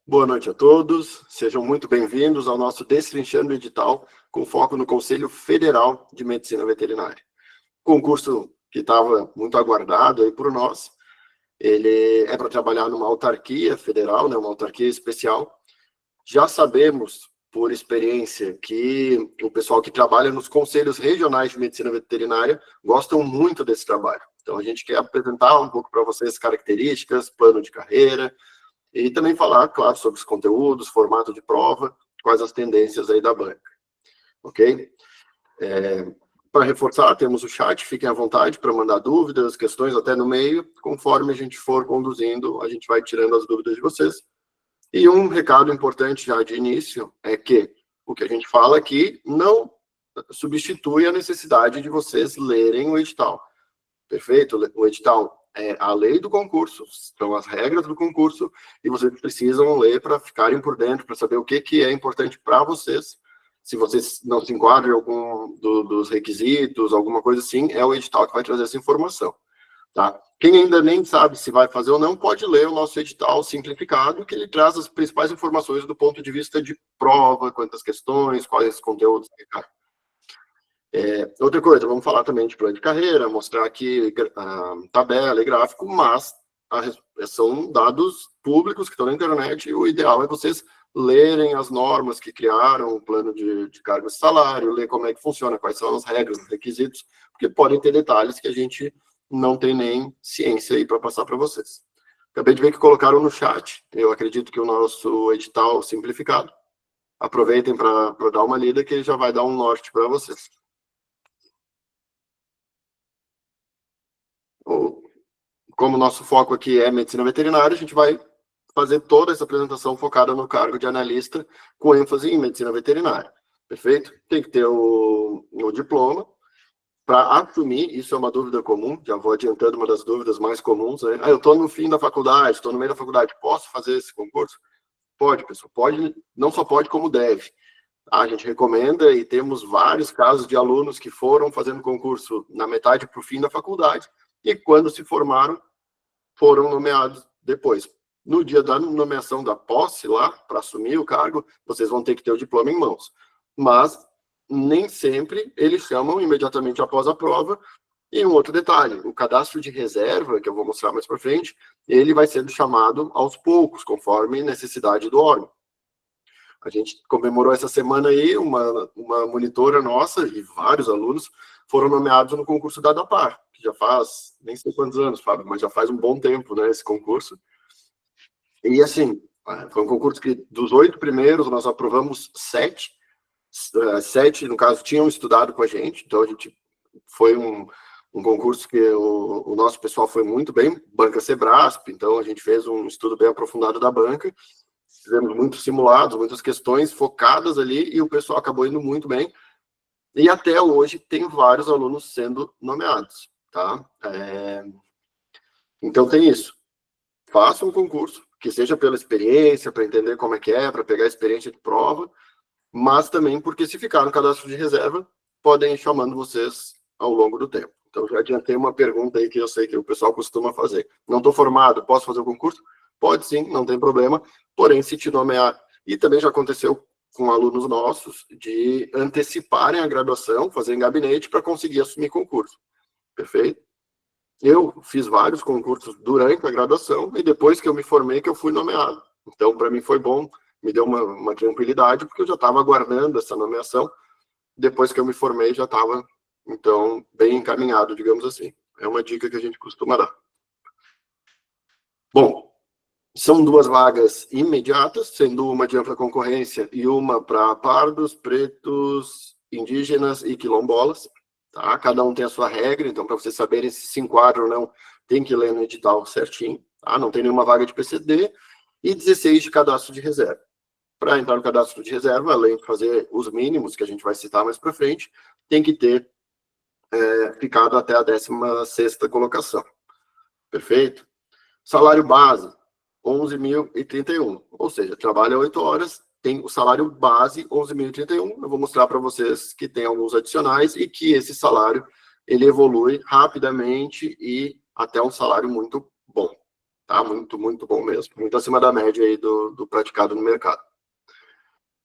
Boa noite a todos, sejam muito bem-vindos ao nosso Destrinchando Edital, com foco no Conselho Federal de Medicina Veterinária. Concurso que estava muito aguardado aí por nós, ele é para trabalhar numa autarquia federal, né, uma autarquia especial. Já sabemos, por experiência, que o pessoal que trabalha nos conselhos regionais de medicina veterinária gostam muito desse trabalho. Então, a gente quer apresentar um pouco para vocês características, plano de carreira, e também falar, claro, sobre os conteúdos, formato de prova, quais as tendências aí da banca, ok? Para reforçar, temos o chat, fiquem à vontade para mandar dúvidas, questões até no meio, conforme a gente for conduzindo, a gente vai tirando as dúvidas de vocês. E um recado importante já de início é que o que a gente fala aqui não substitui a necessidade de vocês lerem o edital. Perfeito? O edital é a lei do concurso, são as regras do concurso, e vocês precisam ler para ficarem por dentro, para saber o que é importante para vocês. Se vocês não se enquadram em algum dos requisitos, alguma coisa assim, é o edital que vai trazer essa informação. Tá? Quem ainda nem sabe se vai fazer ou não, pode ler o nosso edital simplificado, que ele traz as principais informações do ponto de vista de prova, quantas questões, quais conteúdos. Outra coisa, vamos falar também de plano de carreira, mostrar aqui tabela e gráfico, mas são dados públicos que estão na internet e o ideal é vocês lerem as normas que criaram o plano de cargo e salário, ler como é que funciona, quais são as regras, os requisitos, porque podem ter detalhes que a gente não tem nem ciência aí para passar para vocês. Acabei de ver que colocaram no chat, eu acredito que o nosso edital simplificado, aproveitem para dar uma lida que ele já vai dar um norte para vocês. Como o nosso foco aqui é medicina veterinária, a gente vai fazer toda essa apresentação focada no cargo de analista, com ênfase em medicina veterinária. Perfeito? Tem que ter o diploma. Para assumir, isso é uma dúvida comum, já vou adiantando uma das dúvidas mais comuns. Né? Eu estou no fim da faculdade, estou no meio da faculdade, posso fazer esse concurso? Pode, pessoal. Pode, não só pode, como deve. A gente recomenda e temos vários casos de alunos que foram fazendo concurso na metade para o fim da faculdade e quando se formaram, foram nomeados depois. No dia da nomeação da posse lá, para assumir o cargo, vocês vão ter que ter o diploma em mãos. Mas nem sempre eles chamam imediatamente após a prova. E um outro detalhe, o cadastro de reserva, que eu vou mostrar mais para frente, ele vai sendo chamado aos poucos, conforme necessidade do órgão. A gente comemorou essa semana aí, uma monitora nossa e vários alunos foram nomeados no concurso da ADAPAR, que já faz, nem sei quantos anos, Fábio, mas já faz um bom tempo, né, esse concurso. E assim, foi um concurso que dos 8 primeiros nós aprovamos 7. 7, no caso, tinham estudado com a gente, então a gente foi um concurso que o nosso pessoal foi muito bem, banca Sebrasp, então a gente fez um estudo bem aprofundado da banca, fizemos muitos simulados, muitas questões focadas ali, e o pessoal acabou indo muito bem, e até hoje tem vários alunos sendo nomeados, tá? Então tem isso, faça um concurso, que seja pela experiência, para entender como é que é, para pegar a experiência de prova, mas também porque se ficar no cadastro de reserva, podem ir chamando vocês ao longo do tempo. Então, já adiantei uma pergunta aí que eu sei que o pessoal costuma fazer. Não estou formado, posso fazer o concurso? Pode sim, não tem problema, porém, se te nomear... E também já aconteceu com alunos nossos de anteciparem a graduação, fazerem gabinete para conseguir assumir concurso. Perfeito? Eu fiz vários concursos durante a graduação e depois que eu me formei que eu fui nomeado. Então, para mim foi bom, me deu uma tranquilidade, porque eu já estava aguardando essa nomeação. Depois que eu me formei, já estava, então, bem encaminhado, digamos assim. É uma dica que a gente costuma dar. Bom, são 2 vagas imediatas, sendo uma de ampla concorrência e uma para pardos, pretos, indígenas e quilombolas. Tá? Cada um tem a sua regra, então, para vocês saberem se enquadram ou não, tem que ler no edital certinho. Tá? Não tem nenhuma vaga de PCD e 16 de cadastro de reserva. Para entrar no cadastro de reserva, além de fazer os mínimos, que a gente vai citar mais para frente, tem que ter ficado até a 16ª colocação. Perfeito? Salário base, 11.031. Ou seja, trabalha 8 horas, tem o salário base, 11.031. Eu vou mostrar para vocês que tem alguns adicionais e que esse salário ele evolui rapidamente e até um salário muito bom. tá? Muito, muito bom mesmo. Muito acima da média aí do praticado no mercado.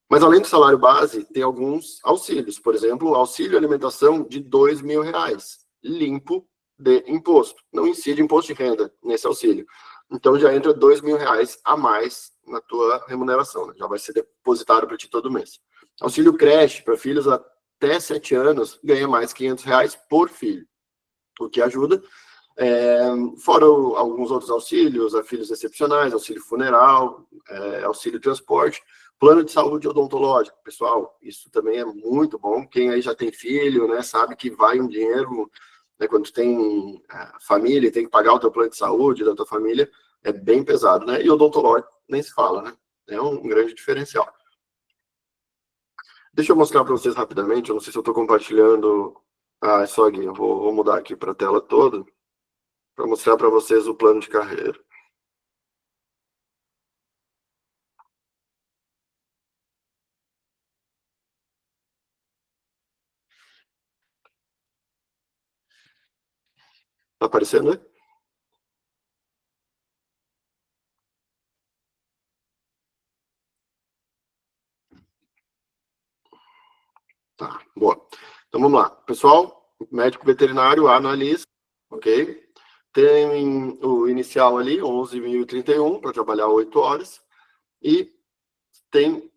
Mas além do salário base, tem alguns auxílios. Por exemplo, auxílio alimentação de R$ 2.000, limpo de imposto. Não incide imposto de renda nesse auxílio. Então já entra R$ 2.000 a mais na tua remuneração, né? Já vai ser depositado para ti todo mês. Auxílio creche para filhos até 7 anos ganha mais R$ 500 por filho, o que ajuda. Fora alguns outros auxílios, a filhos excepcionais, auxílio funeral, auxílio transporte, plano de saúde odontológico. Pessoal, isso também é muito bom. Quem aí já tem filho, né, sabe que vai um dinheiro, né, quando tu tem família e tem que pagar o teu plano de saúde da tua família, é bem pesado, né? E odontológico nem se fala, né? É um grande diferencial. Deixa eu mostrar para vocês rapidamente, eu não sei se eu estou compartilhando. É só aqui, eu vou mudar aqui para a tela toda, para mostrar para vocês o plano de carreira. Tá aparecendo, né? Tá, boa. Então vamos lá. Pessoal, médico veterinário, analista, ok? Tem o inicial ali, 11.031, para trabalhar 8 horas. E tem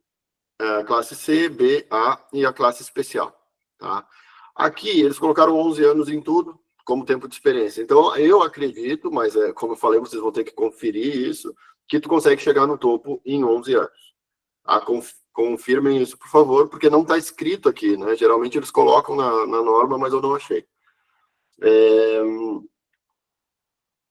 a classe C, B, A e a classe especial, tá? Aqui eles colocaram 11 anos em tudo, como tempo de experiência. Então eu acredito, mas como eu falei, vocês vão ter que conferir isso, que tu consegue chegar no topo em 11 anos. Confirmem isso, por favor, porque não está escrito aqui, né? Geralmente eles colocam na norma, mas eu não achei.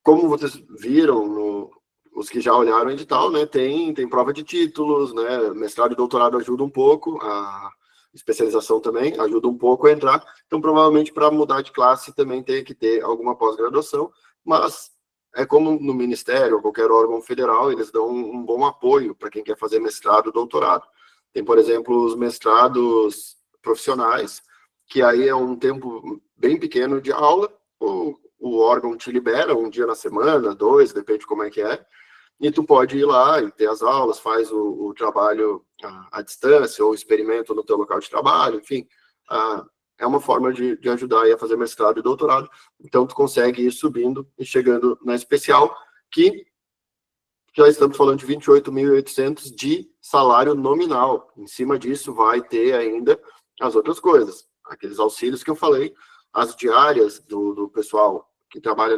Como vocês viram, os que já olharam o edital, né? Tem prova de títulos, né? Mestrado e doutorado ajuda um pouco, a especialização também ajuda um pouco a entrar. Então, provavelmente, para mudar de classe, também tem que ter alguma pós-graduação, mas é como no Ministério ou qualquer órgão federal, eles dão um bom apoio para quem quer fazer mestrado e doutorado. Tem, por exemplo, os mestrados profissionais, que aí é um tempo bem pequeno de aula, o órgão te libera um dia na semana, 2, depende como é que é, e tu pode ir lá e ter as aulas, faz o trabalho à distância, ou experimento no teu local de trabalho, enfim, é uma forma de ajudar aí a fazer mestrado e doutorado. Então tu consegue ir subindo e chegando na especial, que já estamos falando de 28.800 de salário nominal. Em cima disso vai ter ainda as outras coisas, aqueles auxílios que eu falei, as diárias do pessoal que trabalha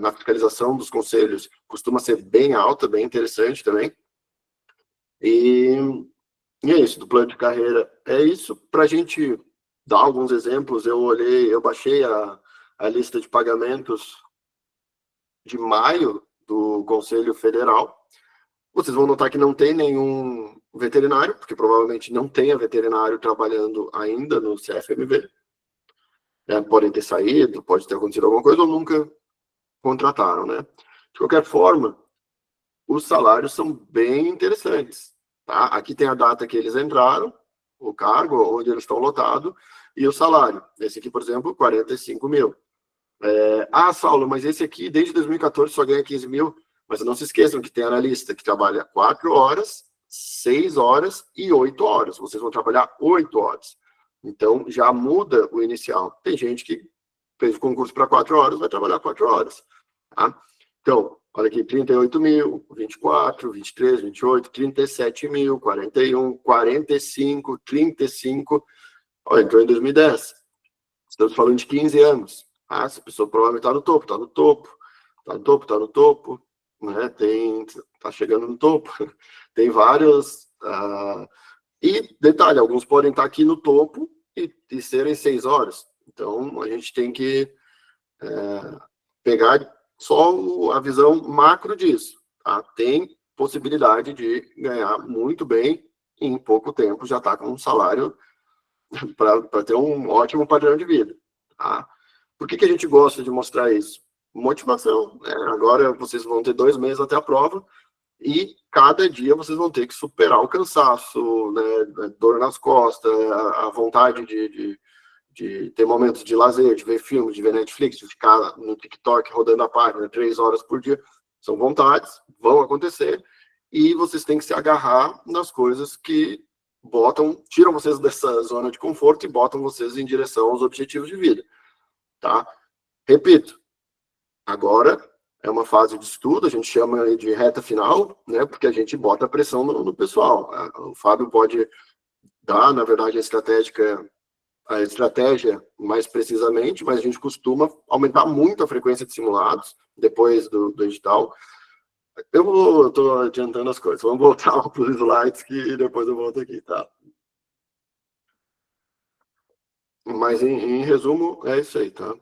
na fiscalização dos conselhos costuma ser bem alta, bem interessante também. E é isso, do plano de carreira é isso. Para a gente dar alguns exemplos, eu baixei a lista de pagamentos de maio do Conselho Federal. Vocês vão notar que não tem nenhum veterinário, porque provavelmente não tenha veterinário trabalhando ainda no CFMV. Podem ter saído, pode ter acontecido alguma coisa, ou nunca contrataram, né? De qualquer forma, os salários são bem interessantes, tá? Aqui tem a data que eles entraram, o cargo, onde eles estão lotados, e o salário. Esse aqui, por exemplo, 45 mil. Saulo, mas esse aqui, desde 2014, só ganha 15 mil. Mas não se esqueçam que tem analista que trabalha 4 horas, 6 horas e 8 horas. Vocês vão trabalhar 8 horas. Então, já muda o inicial. Tem gente que fez o concurso para 4 horas, vai trabalhar 4 horas. Tá? Então, olha aqui, 38 mil, 24, 23, 28, 37 mil, 41, 45, 35. Olha, entrou em 2010. Estamos falando de 15 anos. Essa pessoa provavelmente está no topo, está no topo, está no topo, está no topo, né? Está chegando no topo. Tem vários. E, detalhe, alguns podem estar aqui no topo e serem 6 horas. Então, a gente tem que pegar só a visão macro disso. Tá? Tem possibilidade de ganhar muito bem e em pouco tempo já está com um salário para ter um ótimo padrão de vida. Tá? Por que a gente gosta de mostrar isso? Motivação. Né? Agora vocês vão ter 2 meses até a prova e cada dia vocês vão ter que superar o cansaço, né? Dor nas costas, a vontade de ter momentos de lazer, de ver filmes, de ver Netflix, de ficar no TikTok rodando a página 3 horas por dia. São vontades, vão acontecer, e vocês têm que se agarrar nas coisas que tiram vocês dessa zona de conforto e botam vocês em direção aos objetivos de vida, tá? Repito, agora é uma fase de estudo, a gente chama de reta final, né? Porque a gente bota pressão no pessoal. O Fábio pode dar, na verdade, a estratégia mais precisamente, mas a gente costuma aumentar muito a frequência de simulados depois do edital. Eu estou adiantando as coisas. Vamos voltar para os slides que depois eu volto aqui, tá? Mas, em resumo, é isso aí, tá?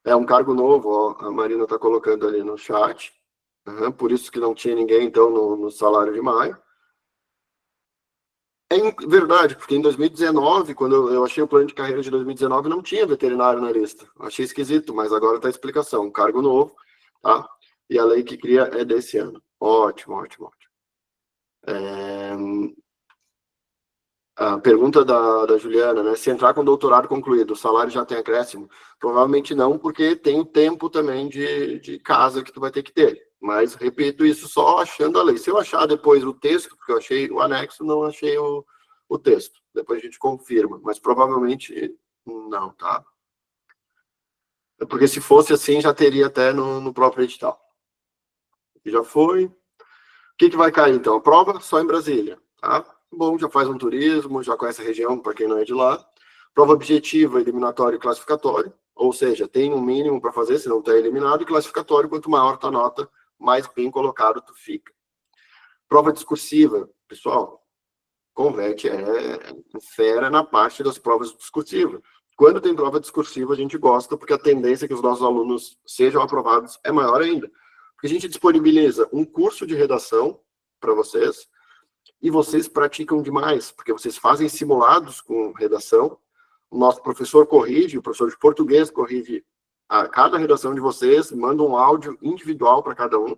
É um cargo novo, ó, a Marina está colocando ali no chat. Por isso que não tinha ninguém, então, no salário de maio. É verdade, porque em 2019, quando eu achei o plano de carreira de 2019, não tinha veterinário na lista. Achei esquisito, mas agora está a explicação. Cargo novo, tá? E a lei que cria é desse ano. Ótimo, ótimo, ótimo. A pergunta da Juliana, né? Se entrar com doutorado concluído, o salário já tem acréscimo? Provavelmente não, porque tem o tempo também de casa que tu vai ter que ter. Mas, repito, isso só achando a lei. Se eu achar depois o texto, porque eu achei o anexo, não achei o texto. Depois a gente confirma, mas provavelmente não, tá? Porque se fosse assim, já teria até no próprio edital. Já foi. O que vai cair, então? A prova só em Brasília, tá? Bom, já faz um turismo, já conhece a região, para quem não é de lá. Prova objetiva, eliminatório e classificatório, ou seja, tem um mínimo para fazer, se não está eliminado, e classificatório, quanto maior tua nota, mais bem colocado tu fica. Prova discursiva, pessoal, Convete é fera na parte das provas discursivas. Quando tem prova discursiva, a gente gosta, porque a tendência que os nossos alunos sejam aprovados é maior ainda. Porque a gente disponibiliza um curso de redação para vocês, e vocês praticam demais, porque vocês fazem simulados com redação, o nosso professor corrige, o professor de português corrige a cada redação de vocês, manda um áudio individual para cada um,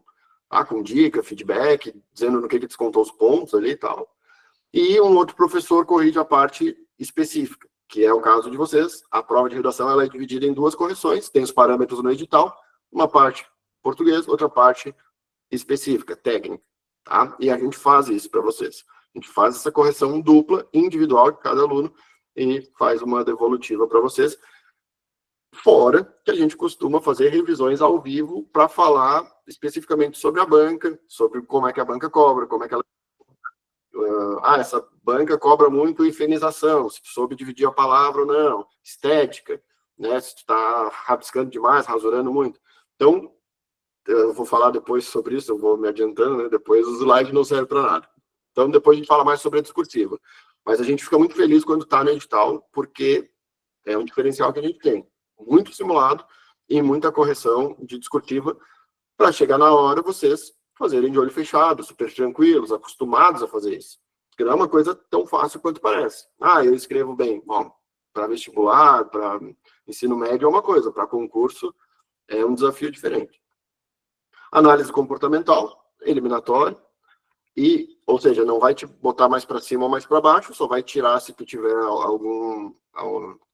tá? Com dica, feedback, dizendo no que descontou os pontos ali e tal. E um outro professor corrige a parte específica, que é o caso de vocês. A prova de redação ela é dividida em duas correções, tem os parâmetros no edital, uma parte português, outra parte específica, técnica. Tá? E a gente faz isso para vocês. A gente faz essa correção dupla, individual de cada aluno, e faz uma devolutiva para vocês. Fora que a gente costuma fazer revisões ao vivo para falar especificamente sobre a banca, sobre como é que a banca cobra, como é que ela... essa banca cobra muito infinização, se tu soube dividir a palavra ou não, estética, né? Se tu está rabiscando demais, rasurando muito. Então, eu vou falar depois sobre isso, eu vou me adiantando, né? Depois os slides não servem para nada. Então, depois a gente fala mais sobre a discursiva. Mas a gente fica muito feliz quando está no edital, porque é um diferencial que a gente tem. Muito simulado e muita correção de discursiva para chegar na hora vocês fazerem de olho fechado, super tranquilos, acostumados a fazer isso. Porque não é uma coisa tão fácil quanto parece. Eu escrevo bem. Bom, para vestibular, para ensino médio é uma coisa, para concurso é um desafio diferente. Análise comportamental, eliminatório, ou seja, não vai te botar mais para cima ou mais para baixo, só vai tirar se tu tiver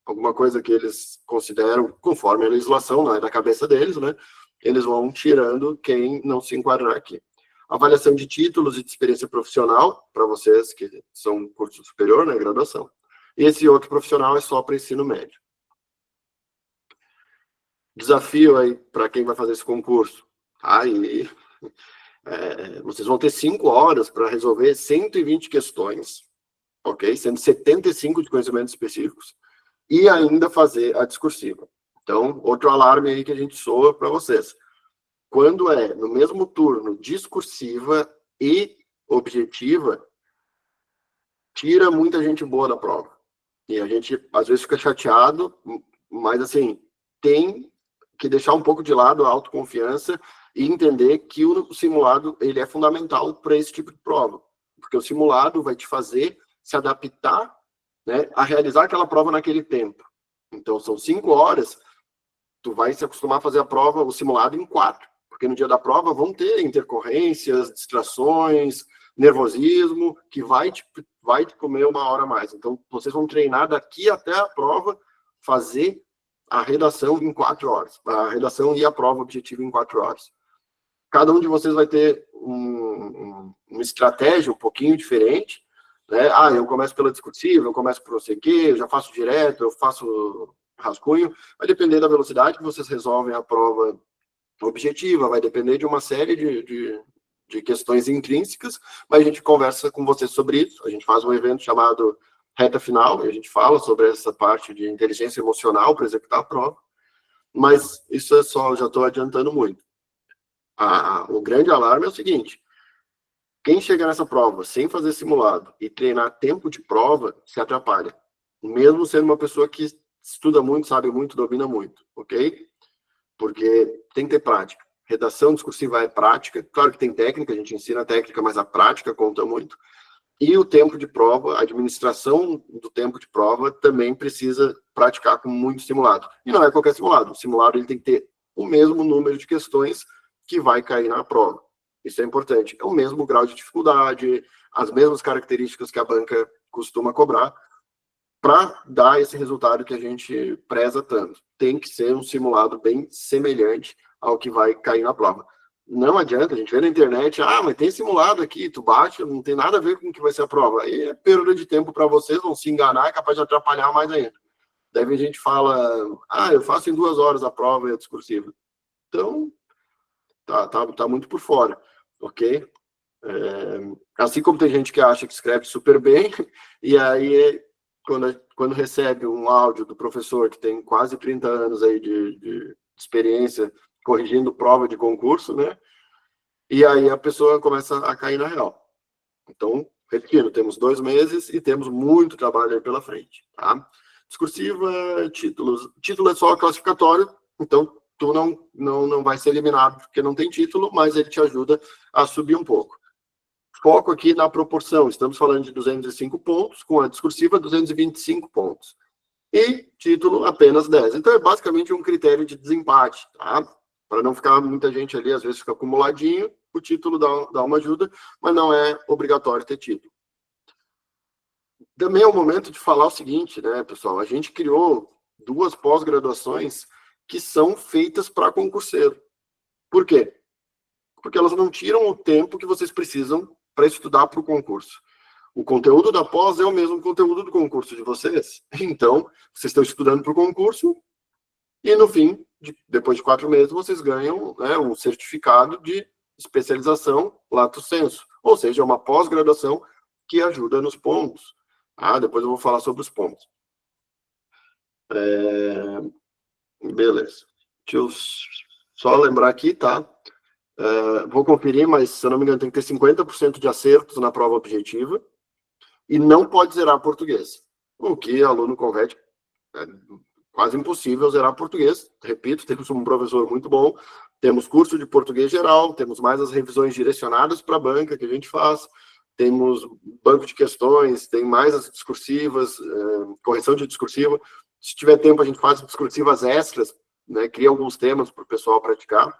alguma coisa que eles consideram, conforme a legislação, não é da cabeça deles, né? Eles vão tirando quem não se enquadrar aqui. Avaliação de títulos e de experiência profissional, para vocês que são curso superior, né, graduação. E esse outro profissional é só para ensino médio. Desafio aí para quem vai fazer esse concurso. Vocês vão ter 5 horas para resolver 120 questões, ok? Sendo 75 de conhecimentos específicos, e ainda fazer a discursiva. Então, outro alarme aí que a gente soa para vocês. Quando é no mesmo turno discursiva e objetiva, tira muita gente boa da prova. E a gente, às vezes, fica chateado, mas, assim, tem que deixar um pouco de lado a autoconfiança e entender que o simulado ele é fundamental para esse tipo de prova. Porque o simulado vai te fazer se adaptar, né, a realizar aquela prova naquele tempo. Então, são 5 horas, tu vai se acostumar a fazer a prova, o simulado, em 4. Porque no dia da prova vão ter intercorrências, distrações, nervosismo, que vai te comer 1 hora a mais. Então, vocês vão treinar daqui até a prova fazer a redação em 4 horas, a redação e a prova objetiva em 4 horas. Cada um de vocês vai ter uma estratégia um pouquinho diferente, né? Eu começo pela discursiva, eu começo por não sei o quê, eu já faço direto, eu faço rascunho. Vai depender da velocidade que vocês resolvem a prova objetiva, vai depender de uma série de questões intrínsecas, mas a gente conversa com vocês sobre isso. A gente faz um evento chamado Reta Final, e a gente fala sobre essa parte de inteligência emocional para executar a prova, mas isso é só, já estou adiantando muito. O grande alarme é o seguinte: quem chega nessa prova sem fazer simulado e treinar tempo de prova, se atrapalha. Mesmo sendo uma pessoa que estuda muito, sabe muito, domina muito, ok? Porque tem que ter prática. Redação discursiva é prática. Claro que tem técnica, a gente ensina a técnica, mas a prática conta muito. E o tempo de prova, a administração do tempo de prova também precisa praticar com muito simulado. E não é qualquer simulado. O simulado ele tem que ter o mesmo número de questões que vai cair na prova. Isso é importante. É o mesmo grau de dificuldade, as mesmas características que a banca costuma cobrar, para dar esse resultado que a gente preza tanto. Tem que ser um simulado bem semelhante ao que vai cair na prova. Não adianta, a gente vê na internet, mas tem simulado aqui, tu bate, não tem nada a ver com o que vai ser a prova. Aí é perda de tempo para vocês, vão se enganar, é capaz de atrapalhar mais ainda. Daí a gente fala, eu faço em 2 horas a prova e a discursiva. Então, tá muito por fora, ok? Assim como tem gente que acha que escreve super bem, e aí quando recebe um áudio do professor que tem quase 30 anos aí de experiência corrigindo prova de concurso, né? E aí a pessoa começa a cair na real. Então, repetindo, temos 2 meses e temos muito trabalho aí pela frente, tá? Discursiva, títulos. Título é só classificatório, então tu não vai ser eliminado porque não tem título, mas ele te ajuda a subir um pouco. Foco aqui na proporção, estamos falando de 205 pontos, com a discursiva 225 pontos. E título apenas 10. Então é basicamente um critério de desempate, tá? Para não ficar muita gente ali, às vezes fica acumuladinho, o título dá uma ajuda, mas não é obrigatório ter título. Também é o momento de falar o seguinte, né, pessoal? A gente criou 2 pós-graduações que são feitas para concurseiro. Por quê? Porque elas não tiram o tempo que vocês precisam para estudar para o concurso. O conteúdo da pós é o mesmo conteúdo do concurso de vocês. Então, vocês estão estudando para o concurso e, no fim, depois de 4 meses, vocês ganham, né, um certificado de especialização lato sensu. Ou seja, é uma pós-graduação que ajuda nos pontos. Depois eu vou falar sobre os pontos. Beleza. Deixa eu só lembrar aqui, tá? Vou conferir, mas se eu não me engano, tem que ter 50% de acertos na prova objetiva e não pode zerar português. O que aluno converte é quase impossível zerar português. Repito, temos um professor muito bom, temos curso de português geral, temos mais as revisões direcionadas para a banca que a gente faz, temos banco de questões, tem mais as discursivas, correção de discursiva. Se tiver tempo, a gente faz discursivas extras, né, cria alguns temas para o pessoal praticar.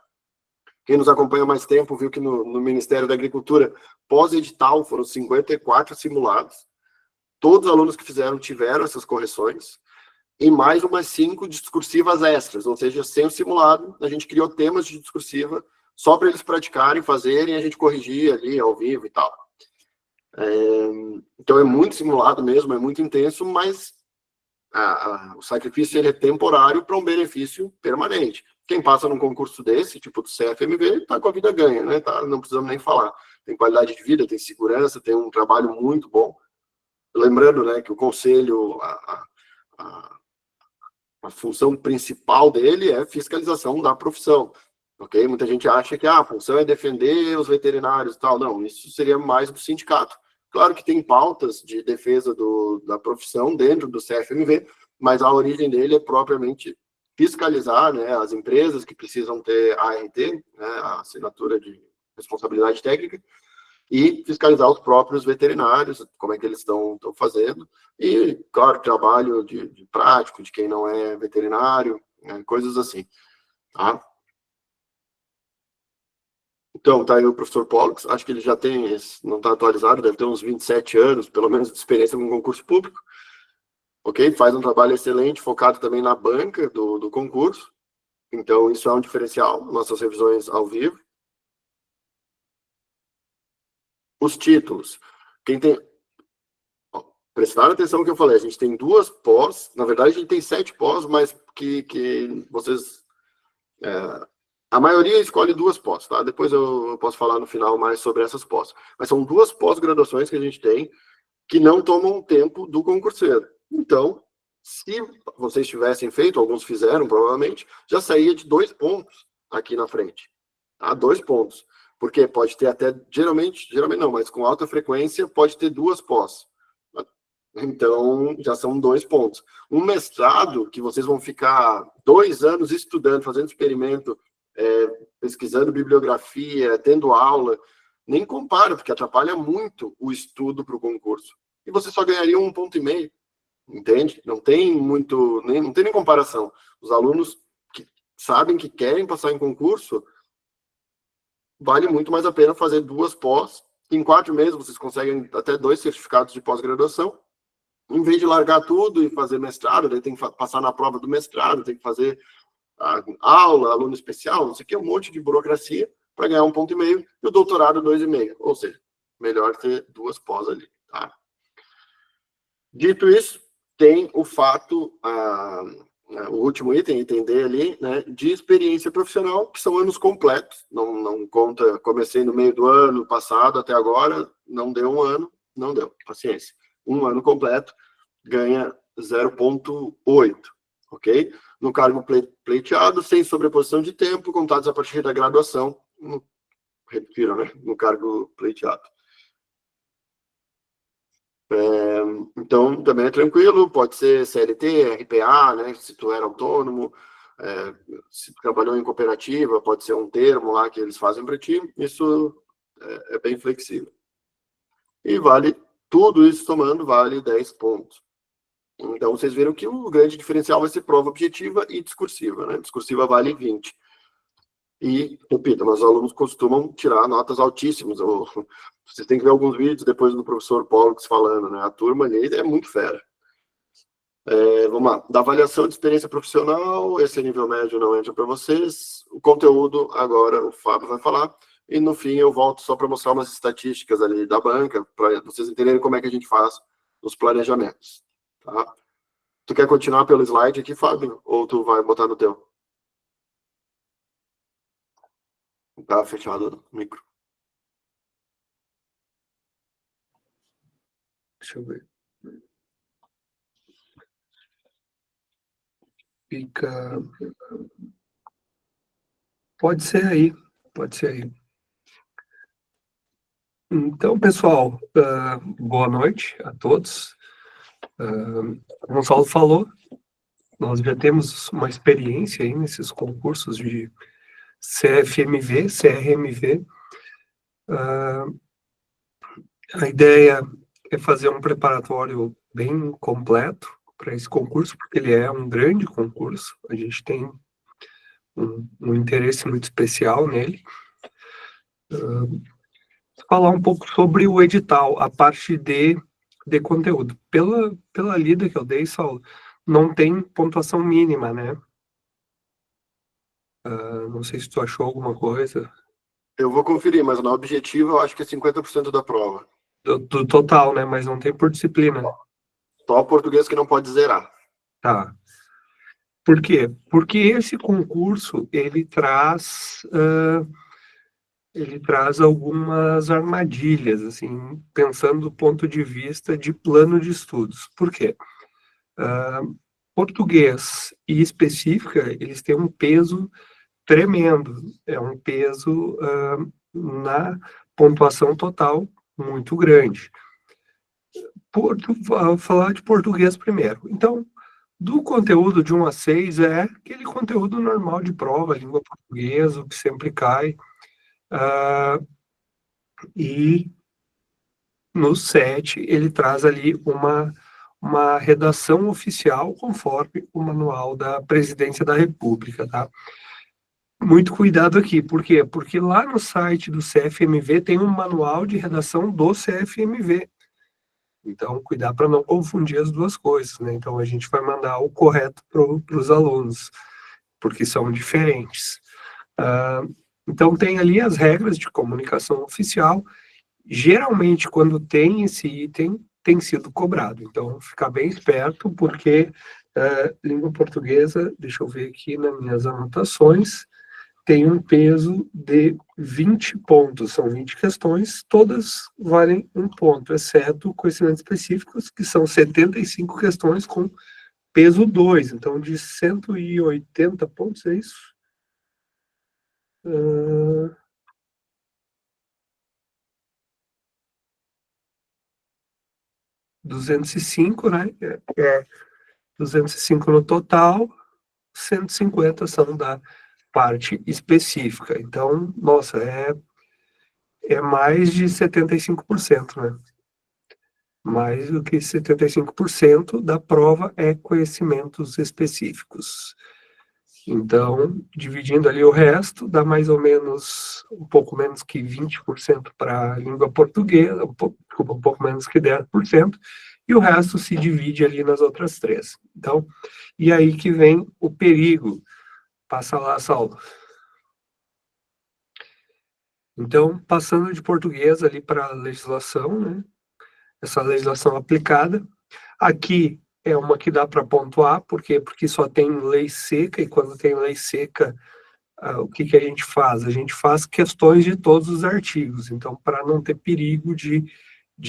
Quem nos acompanha há mais tempo viu que no Ministério da Agricultura, pós-edital, foram 54 simulados. Todos os alunos que fizeram tiveram essas correções. E mais umas 5 discursivas extras, ou seja, sem o simulado, a gente criou temas de discursiva só para eles praticarem, fazerem, e a gente corrigir ali ao vivo e tal. Então é muito simulado mesmo, é muito intenso, mas o sacrifício ele é temporário para um benefício permanente. Quem passa num concurso desse, tipo do CFMV, está com a vida ganha, né? Não precisamos nem falar. Tem qualidade de vida, tem segurança, tem um trabalho muito bom. Lembrando, né, que o conselho, a função principal dele é fiscalização da profissão, ok? Muita gente acha que a função é defender os veterinários e tal. Não, isso seria mais do sindicato. Claro que tem pautas de defesa da profissão dentro do CFMV, mas a origem dele é propriamente fiscalizar, né, as empresas que precisam ter ART, né, a assinatura de responsabilidade técnica, e fiscalizar os próprios veterinários, como é que eles estão fazendo, e, claro, trabalho de prático, de quem não é veterinário, né, coisas assim, tá? Então, tá aí o professor Pollux, acho que ele já tem, não está atualizado, deve ter uns 27 anos, pelo menos, de experiência com concurso público. ok? Faz um trabalho excelente, focado também na banca do concurso. Então, isso é um diferencial, nossas revisões ao vivo. Os títulos. Quem tem... Prestaram atenção no que eu falei, a gente tem 2 pós, na verdade a gente tem 7 pós, mas que vocês... a maioria escolhe 2 pós, tá? Depois eu posso falar no final mais sobre essas pós. Mas são 2 pós-graduações que a gente tem que não tomam tempo do concurseiro. Então, se vocês tivessem feito, alguns fizeram provavelmente, já saía de 2 pontos aqui na frente. Tá? 2 pontos. Porque pode ter até, geralmente não, mas com alta frequência, pode ter 2 pós. Então, já são 2 pontos. Um mestrado, que vocês vão ficar 2 anos estudando, fazendo experimento, pesquisando bibliografia, tendo aula, nem compara, porque atrapalha muito o estudo para o concurso. E você só ganharia 1,5 ponto, entende? Não tem muito, não tem nem comparação. Os alunos que sabem que querem passar em concurso, vale muito mais a pena fazer 2 pós. Em 4 meses vocês conseguem até 2 certificados de pós-graduação, em vez de largar tudo e fazer mestrado, daí tem que passar na prova do mestrado, tem que fazer aula, aluno especial, não sei o que, um monte de burocracia para ganhar 1,5 ponto, e o doutorado 2,5. Ou seja, melhor ter 2 pós ali, tá? Dito isso, tem o fato, o último item D ali, né, de experiência profissional, que são anos completos, não conta, comecei no meio do ano passado até agora, não deu 1 ano, não deu, paciência. 1 ano completo, ganha 0,8, ok? No cargo pleiteado, sem sobreposição de tempo, contados a partir da graduação, repetiram, né, no cargo pleiteado. Então, também é tranquilo, pode ser CLT, RPA, né, se tu era autônomo, se tu trabalhou em cooperativa, pode ser um termo lá que eles fazem para ti, isso é bem flexível. E vale, tudo isso somando, vale 10 pontos. Então, vocês viram que o grande diferencial vai ser prova objetiva e discursiva, né? Discursiva vale 20. E, repito, meus alunos costumam tirar notas altíssimas. Vocês têm que ver alguns vídeos depois do professor Pollux falando, né? A turma ali é muito fera. Vamos lá. Da avaliação de experiência profissional, esse nível médio não entra para vocês. O conteúdo, agora o Fábio vai falar. E, no fim, eu volto só para mostrar umas estatísticas ali da banca, para vocês entenderem como é que a gente faz os planejamentos. Tá? Tu quer continuar pelo slide aqui, Fábio? Ou tu vai botar no teu? Tá fechado o micro. Deixa eu ver. Fica... Pode ser aí, pode ser aí. Então, pessoal, boa noite a todos. Como o Gonçalo falou, nós já temos uma experiência aí nesses concursos de CFMV, CRMV. A ideia é fazer um preparatório bem completo para esse concurso, porque ele é um grande concurso, a gente tem um interesse muito especial nele. Falar um pouco sobre o edital, a parte de conteúdo. Pela lida que eu dei, Saulo, não tem pontuação mínima, né? Não sei se tu achou alguma coisa. Eu vou conferir, mas na objetiva eu acho que é 50% da prova. Do total, né? Mas não tem por disciplina. Só português que não pode zerar. Tá. Por quê? Porque esse concurso, ele traz algumas armadilhas, assim, pensando do ponto de vista de plano de estudos. Por quê? Português e específica, eles têm um peso tremendo, é um peso na pontuação total muito grande. Vou falar de português primeiro. Então, do conteúdo de 1 a 6 é aquele conteúdo normal de prova, língua portuguesa, o que sempre cai. E no 7 ele traz ali uma redação oficial conforme o manual da Presidência da República, tá? Muito cuidado aqui, por quê? Porque lá no site do CFMV tem um manual de redação do CFMV. Então, cuidar para não confundir as duas coisas, né? Então, a gente vai mandar o correto para os alunos, porque são diferentes. Então, tem ali as regras de comunicação oficial. Geralmente, quando tem esse item, tem sido cobrado. Então, ficar bem esperto, porque língua portuguesa, deixa eu ver aqui nas minhas anotações, tem um peso de 20 pontos, são 20 questões, todas valem um ponto, exceto conhecimentos específicos, que são 75 questões com peso 2, então de 180 pontos, é isso? 205, né? 205 no total, 150 são da parte específica. Então, nossa, é mais de 75%, né? Mais do que 75% da prova é conhecimentos específicos. Então, dividindo ali o resto, dá mais ou menos, um pouco menos que 20% para a língua portuguesa, um pouco menos que 10%, e o resto se divide ali nas outras três. Então, e aí que vem o perigo. Passa lá, Saulo. Então, passando de português ali para a legislação, né? Essa legislação aplicada. Aqui é uma que dá para pontuar, por quê? Porque só tem lei seca, e quando tem lei seca, o que a gente faz? A gente faz questões de todos os artigos, então, para não ter perigo de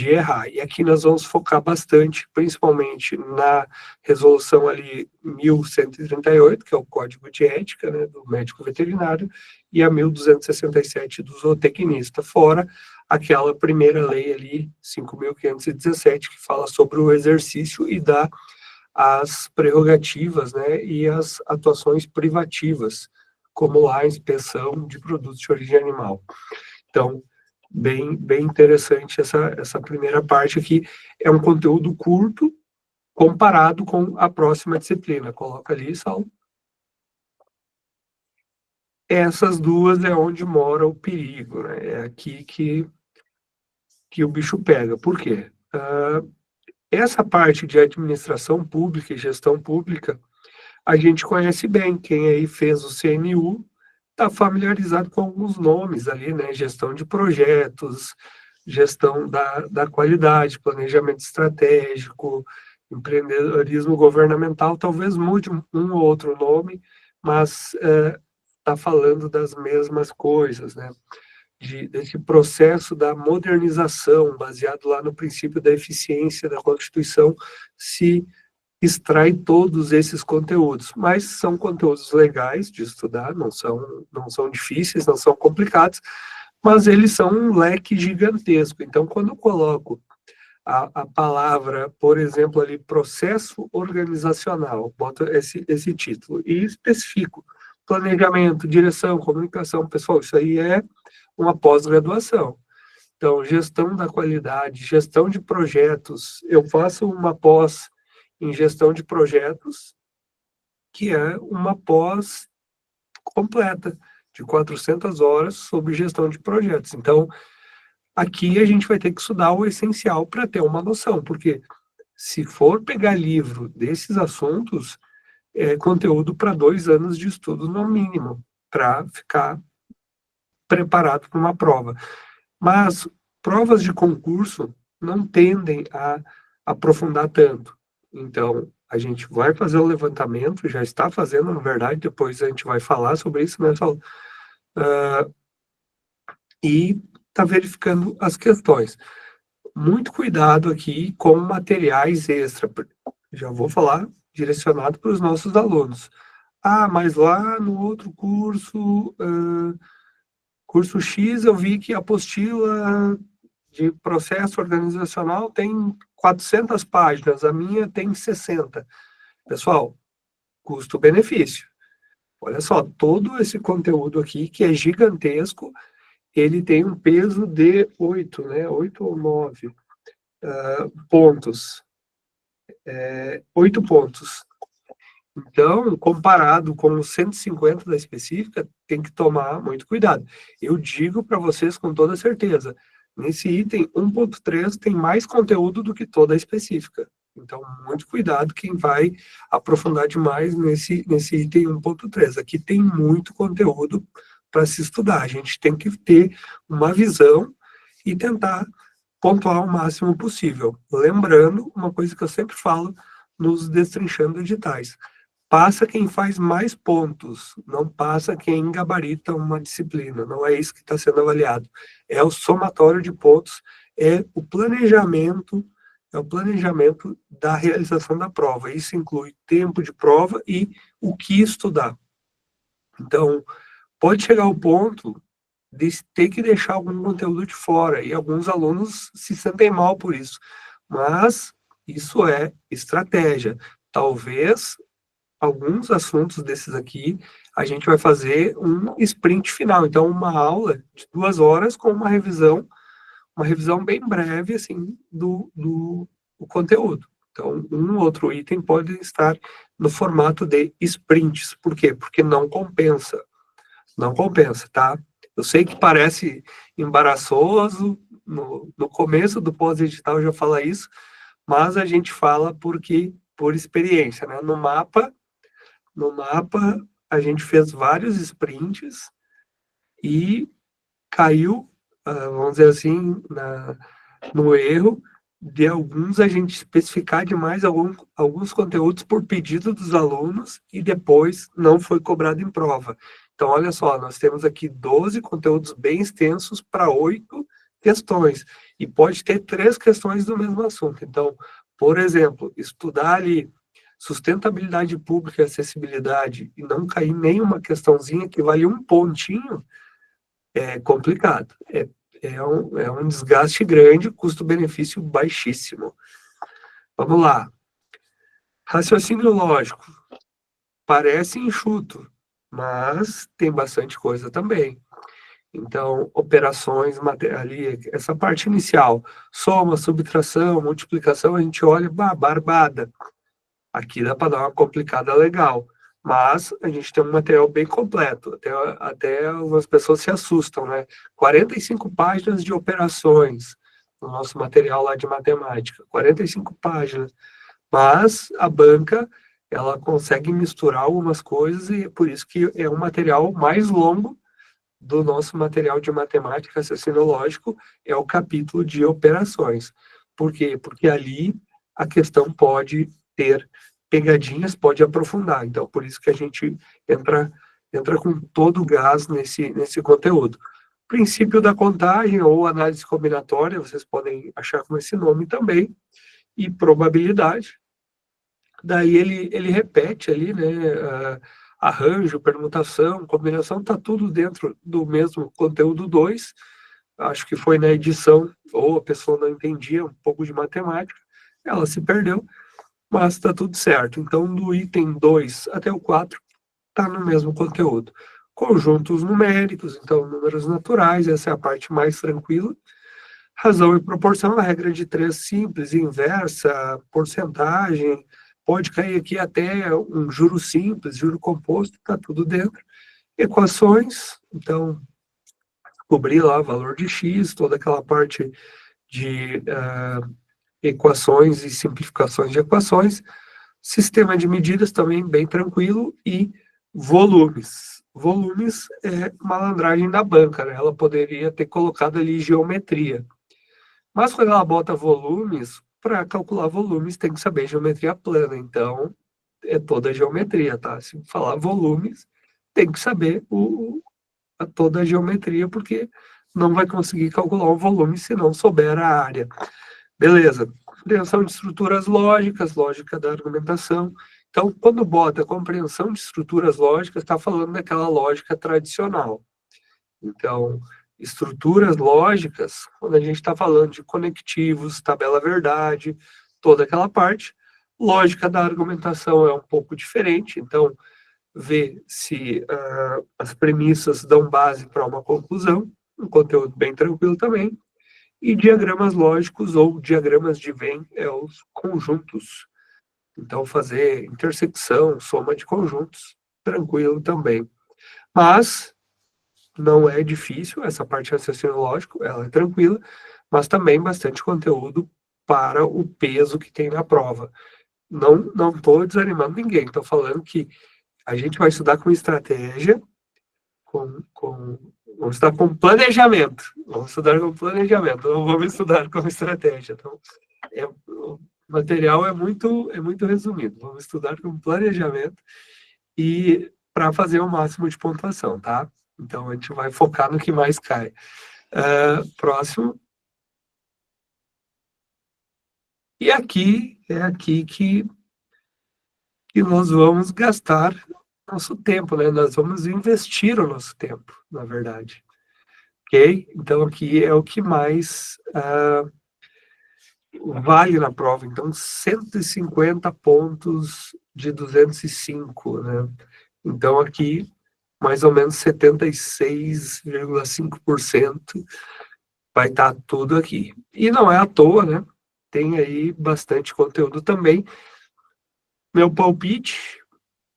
errar. E aqui nós vamos focar bastante, principalmente na resolução ali 1138, que é o Código de Ética, né, do médico veterinário, e a 1267 do zootecnista, fora aquela primeira lei ali, 5.517, que fala sobre o exercício e dá as prerrogativas, né, e as atuações privativas, como lá a inspeção de produtos de origem animal. Então, bem interessante essa primeira parte aqui. É um conteúdo curto comparado com a próxima disciplina. Coloca ali, Saulo. Essas duas é onde mora o perigo, né? É aqui que o bicho pega. Por quê? Essa parte de administração pública e gestão pública, a gente conhece bem. Quem aí fez o CNU está familiarizado com alguns nomes ali, né? Gestão de projetos, gestão da qualidade, planejamento estratégico, empreendedorismo governamental, talvez mude um ou outro nome, mas está falando das mesmas coisas, né? Desse processo da modernização, baseado lá no princípio da eficiência da Constituição, se extrai todos esses conteúdos, mas são conteúdos legais de estudar, não são difíceis, não são complicados, mas eles são um leque gigantesco. Então, quando eu coloco a palavra, por exemplo, ali, processo organizacional, boto esse título, e especifico planejamento, direção, comunicação, pessoal, isso aí é uma pós-graduação. Então, gestão da qualidade, gestão de projetos, eu faço uma pós em gestão de projetos, que é uma pós completa, de 400 horas sobre gestão de projetos. Então, aqui a gente vai ter que estudar o essencial para ter uma noção, porque se for pegar livro desses assuntos, é conteúdo para 2 anos de estudo no mínimo, para ficar preparado para uma prova. Mas provas de concurso não tendem a aprofundar tanto. Então, a gente vai fazer o levantamento, já está fazendo, na verdade, depois a gente vai falar sobre isso, né, Saulo? E está verificando as questões. Muito cuidado aqui com materiais extra. Já vou falar direcionado para os nossos alunos. Mas lá no outro curso, curso X, eu vi que a apostila de processo organizacional tem 400 páginas, a minha tem 60. Pessoal, custo-benefício. Olha só, todo esse conteúdo aqui, que é gigantesco, ele tem um peso de 8, né? 8 ou 9 pontos. 8 pontos. Então, comparado com os 150 da específica, tem que tomar muito cuidado. Eu digo para vocês com toda certeza, Nesse item 1.3 tem mais conteúdo do que toda a específica. Então, muito cuidado quem vai aprofundar demais nesse item 1.3. Aqui tem muito conteúdo para se estudar. A gente tem que ter uma visão e tentar pontuar o máximo possível. Lembrando, uma coisa que eu sempre falo nos Destrinchando Editais: passa quem faz mais pontos, não passa quem gabarita uma disciplina. Não é isso que está sendo avaliado. É o somatório de pontos, é o planejamento da realização da prova. Isso inclui tempo de prova e o que estudar. Então, pode chegar ao ponto de ter que deixar algum conteúdo de fora, e alguns alunos se sentem mal por isso. Mas isso é estratégia. Talvez alguns assuntos desses aqui a gente vai fazer um sprint final. Então, uma aula de 2 horas com uma revisão bem breve, assim, do conteúdo. Então, um outro item pode estar no formato de sprints. Por quê? Porque não compensa. Não compensa, tá? Eu sei que parece embaraçoso, no começo do pós-edital já fala isso, mas a gente fala porque por experiência, né? No mapa a gente fez vários sprints e caiu, vamos dizer assim, no erro de alguns a gente especificar demais alguns conteúdos por pedido dos alunos e depois não foi cobrado em prova. Então, olha só, nós temos aqui 12 conteúdos bem extensos para 8 questões, e pode ter 3 questões do mesmo assunto. Então, por exemplo, estudar ali sustentabilidade pública e acessibilidade e não cair nenhuma questãozinha que vale um pontinho, é complicado. É um desgaste grande, custo-benefício baixíssimo. Vamos lá. Raciocínio lógico. Parece enxuto, mas tem bastante coisa também. Então, operações ali, essa parte inicial, soma, subtração, multiplicação, a gente olha, barbada. Aqui dá para dar uma complicada legal. Mas a gente tem um material bem completo. Até algumas pessoas se assustam, né? 45 páginas de operações no nosso material lá de matemática. 45 páginas. Mas a banca, ela consegue misturar algumas coisas e é por isso que é um material mais longo do nosso material de matemática, raciocínio lógico, é o capítulo de operações. Por quê? Porque ali a questão pode ter pegadinhas, pode aprofundar. Então, por isso que a gente entra com todo o gás nesse conteúdo. Princípio da contagem ou análise combinatória, vocês podem achar com esse nome também, e probabilidade. Daí ele repete ali, né, arranjo, permutação, combinação, está tudo dentro do mesmo conteúdo 2. Acho que foi na edição, ou a pessoa não entendia um pouco de matemática, ela se perdeu, mas está tudo certo. Então, do item 2 até o 4, está no mesmo conteúdo. Conjuntos numéricos, então, números naturais, essa é a parte mais tranquila. Razão e proporção, a regra de 3 simples, inversa, porcentagem, pode cair aqui até um juro simples, juro composto, está tudo dentro. Equações, então, descobrir lá o valor de x, toda aquela parte de equações e simplificações de equações. Sistema de medidas também bem tranquilo. E volumes. Volumes é malandragem da banca, né? Ela poderia ter colocado ali geometria. Mas quando ela bota volumes, para calcular volumes tem que saber geometria plana. Então, é toda a geometria, tá? Se falar volumes, tem que saber toda a geometria, porque não vai conseguir calcular o volume se não souber a área. Beleza. Compreensão de estruturas lógicas, lógica da argumentação. Então, quando bota compreensão de estruturas lógicas, está falando daquela lógica tradicional. Então, estruturas lógicas, quando a gente está falando de conectivos, tabela verdade, toda aquela parte. Lógica da argumentação é um pouco diferente, então, ver se as premissas dão base para uma conclusão, um conteúdo bem tranquilo também. E diagramas lógicos ou diagramas de Venn é os conjuntos. Então, fazer intersecção, soma de conjuntos, tranquilo também. Mas não é difícil, essa parte de raciocínio lógico, ela é tranquila, mas também bastante conteúdo para o peso que tem na prova. Não estou desanimando ninguém, estou falando que a gente vai estudar com estratégia, vamos estudar com planejamento, não vamos estudar com estratégia. Então, o material é muito resumido, vamos estudar com planejamento e para fazer o máximo de pontuação, tá? Então, a gente vai focar no que mais cai. Próximo. E aqui é aqui que nós vamos gastar nosso tempo, né? Nós vamos investir o nosso tempo, na verdade. Ok? Então, aqui é o que mais vale na prova. Então, 150 pontos de 205, né? Então, aqui, mais ou menos 76,5% vai estar tudo aqui. E não é à toa, né? Tem aí bastante conteúdo também. Meu palpite,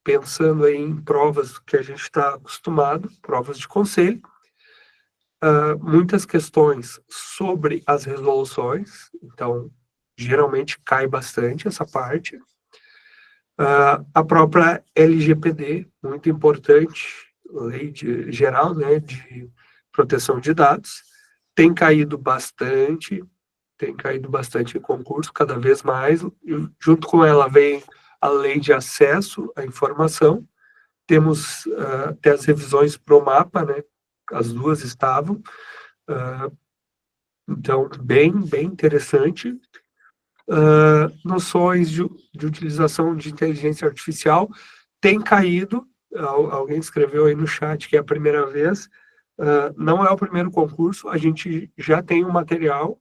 pensando aí em provas que a gente está acostumado, provas de conselho, muitas questões sobre as resoluções, então geralmente cai bastante essa parte. A própria LGPD, muito importante, Lei Geral, né, de Proteção de Dados, tem caído bastante em concurso, cada vez mais. Junto com ela vem a Lei de Acesso à Informação, temos até as revisões pro mapa, né, as duas estavam, então bem interessante. Noções de utilização de inteligência artificial tem caído, alguém escreveu aí no chat que é a primeira vez, não é o primeiro concurso, a gente já tem um material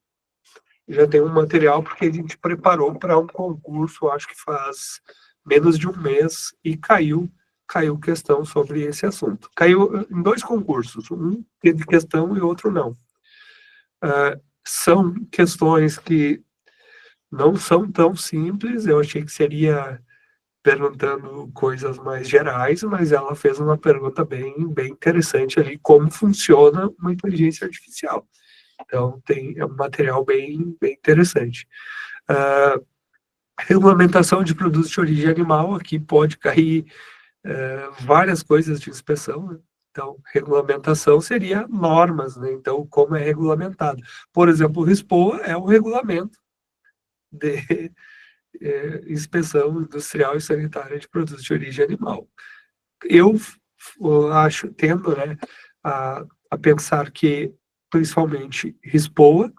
porque a gente preparou para um concurso, acho que faz menos de um mês, e caiu questão sobre esse assunto. Caiu em 2 concursos, um teve questão e outro não. São questões que não são tão simples, eu achei que seria perguntando coisas mais gerais, mas ela fez uma pergunta bem interessante ali, como funciona uma inteligência artificial. Então, é um material bem interessante. Regulamentação de produtos de origem animal, aqui pode cair várias coisas de inspeção, né? Então, regulamentação seria normas, né? Então, como é regulamentado. Por exemplo, o RISPOA é um regulamento de inspeção industrial e sanitária de produtos de origem animal. Eu tendo, né, a pensar que, principalmente, RISPOA,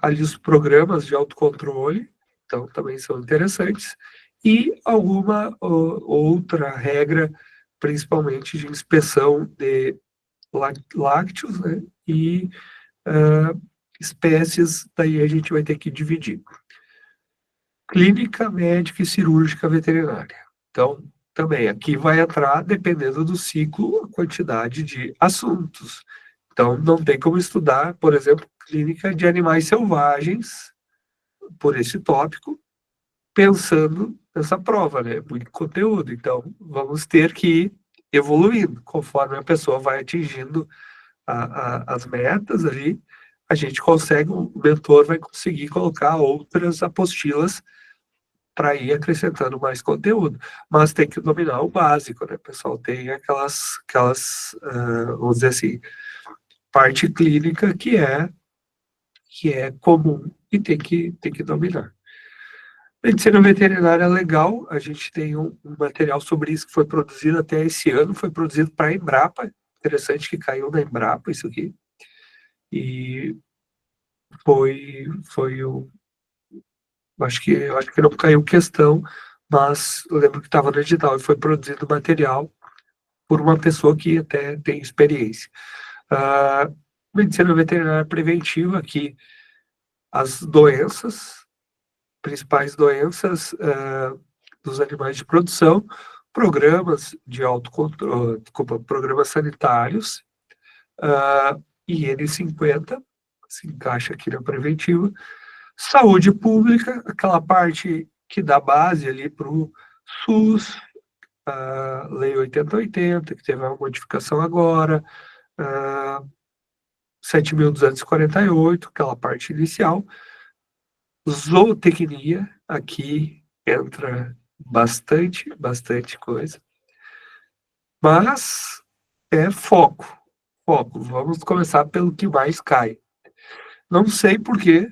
ali os programas de autocontrole, então também são interessantes, e alguma outra regra, principalmente de inspeção de lácteos, né, e espécies, daí a gente vai ter que dividir. Clínica, médica e cirúrgica veterinária. Então, também aqui vai entrar, dependendo do ciclo, a quantidade de assuntos. Então, não tem como estudar, por exemplo, clínica de animais selvagens, por esse tópico, pensando nessa prova, né? Muito conteúdo. Então, vamos ter que ir evoluindo. Conforme a pessoa vai atingindo as metas ali, a gente consegue, o mentor vai conseguir colocar outras apostilas para ir acrescentando mais conteúdo. Mas tem que dominar o básico, né, pessoal? Tem aquelas vamos dizer assim, parte clínica que é comum e tem que dominar. Medicina veterinária é legal, a gente tem um material sobre isso que foi produzido até esse ano, foi produzido para a Embrapa, interessante que caiu na Embrapa isso aqui, e foi o... Acho que não caiu questão, mas eu lembro que estava no edital e foi produzido material por uma pessoa que até tem experiência. Medicina veterinária preventiva, que as principais doenças dos animais de produção, programas de autocontrole, programas sanitários, IN50, se encaixa aqui na preventiva, saúde pública, aquela parte que dá base ali para o SUS, Lei 8080, que teve uma modificação agora, 7.248, aquela parte inicial. Zootecnia, aqui entra bastante coisa. Mas é foco. Vamos começar pelo que mais cai. Não sei por que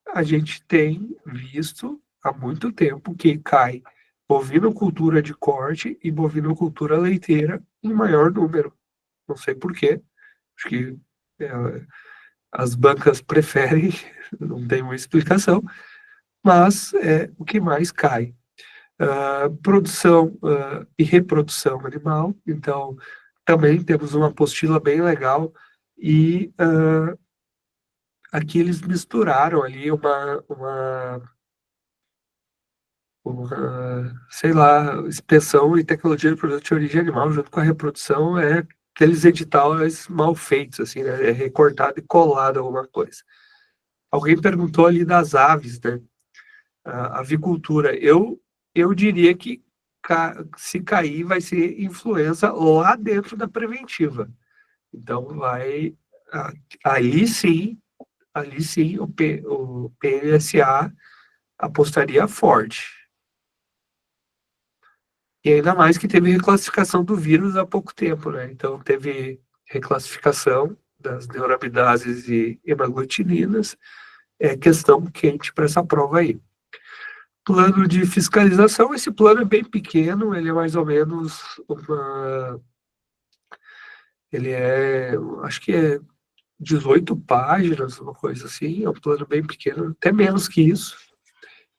a gente tem visto há muito tempo que cai bovinocultura de corte e bovinocultura leiteira em maior número. Não sei por quê. Acho que é, as bancas preferem, não tem uma explicação, mas é o que mais cai. Produção e reprodução animal, então também temos uma apostila bem legal e aqui eles misturaram ali sei lá, inspeção e tecnologia de produto de origem animal junto com a reprodução, aqueles editais mal feitos, assim, né? É recortado e colado alguma coisa. Alguém perguntou ali das aves, né? A avicultura. Eu diria que se cair vai ser influenza lá dentro da preventiva. Então a- ali sim, o PNSA apostaria forte. E ainda mais que teve reclassificação do vírus há pouco tempo, né? Então teve reclassificação das neuramidases e hemaglutininas. É questão quente para essa prova aí. Plano de fiscalização, esse plano é bem pequeno, ele é mais ou menos acho que é 18 páginas, uma coisa assim, é um plano bem pequeno, até menos que isso.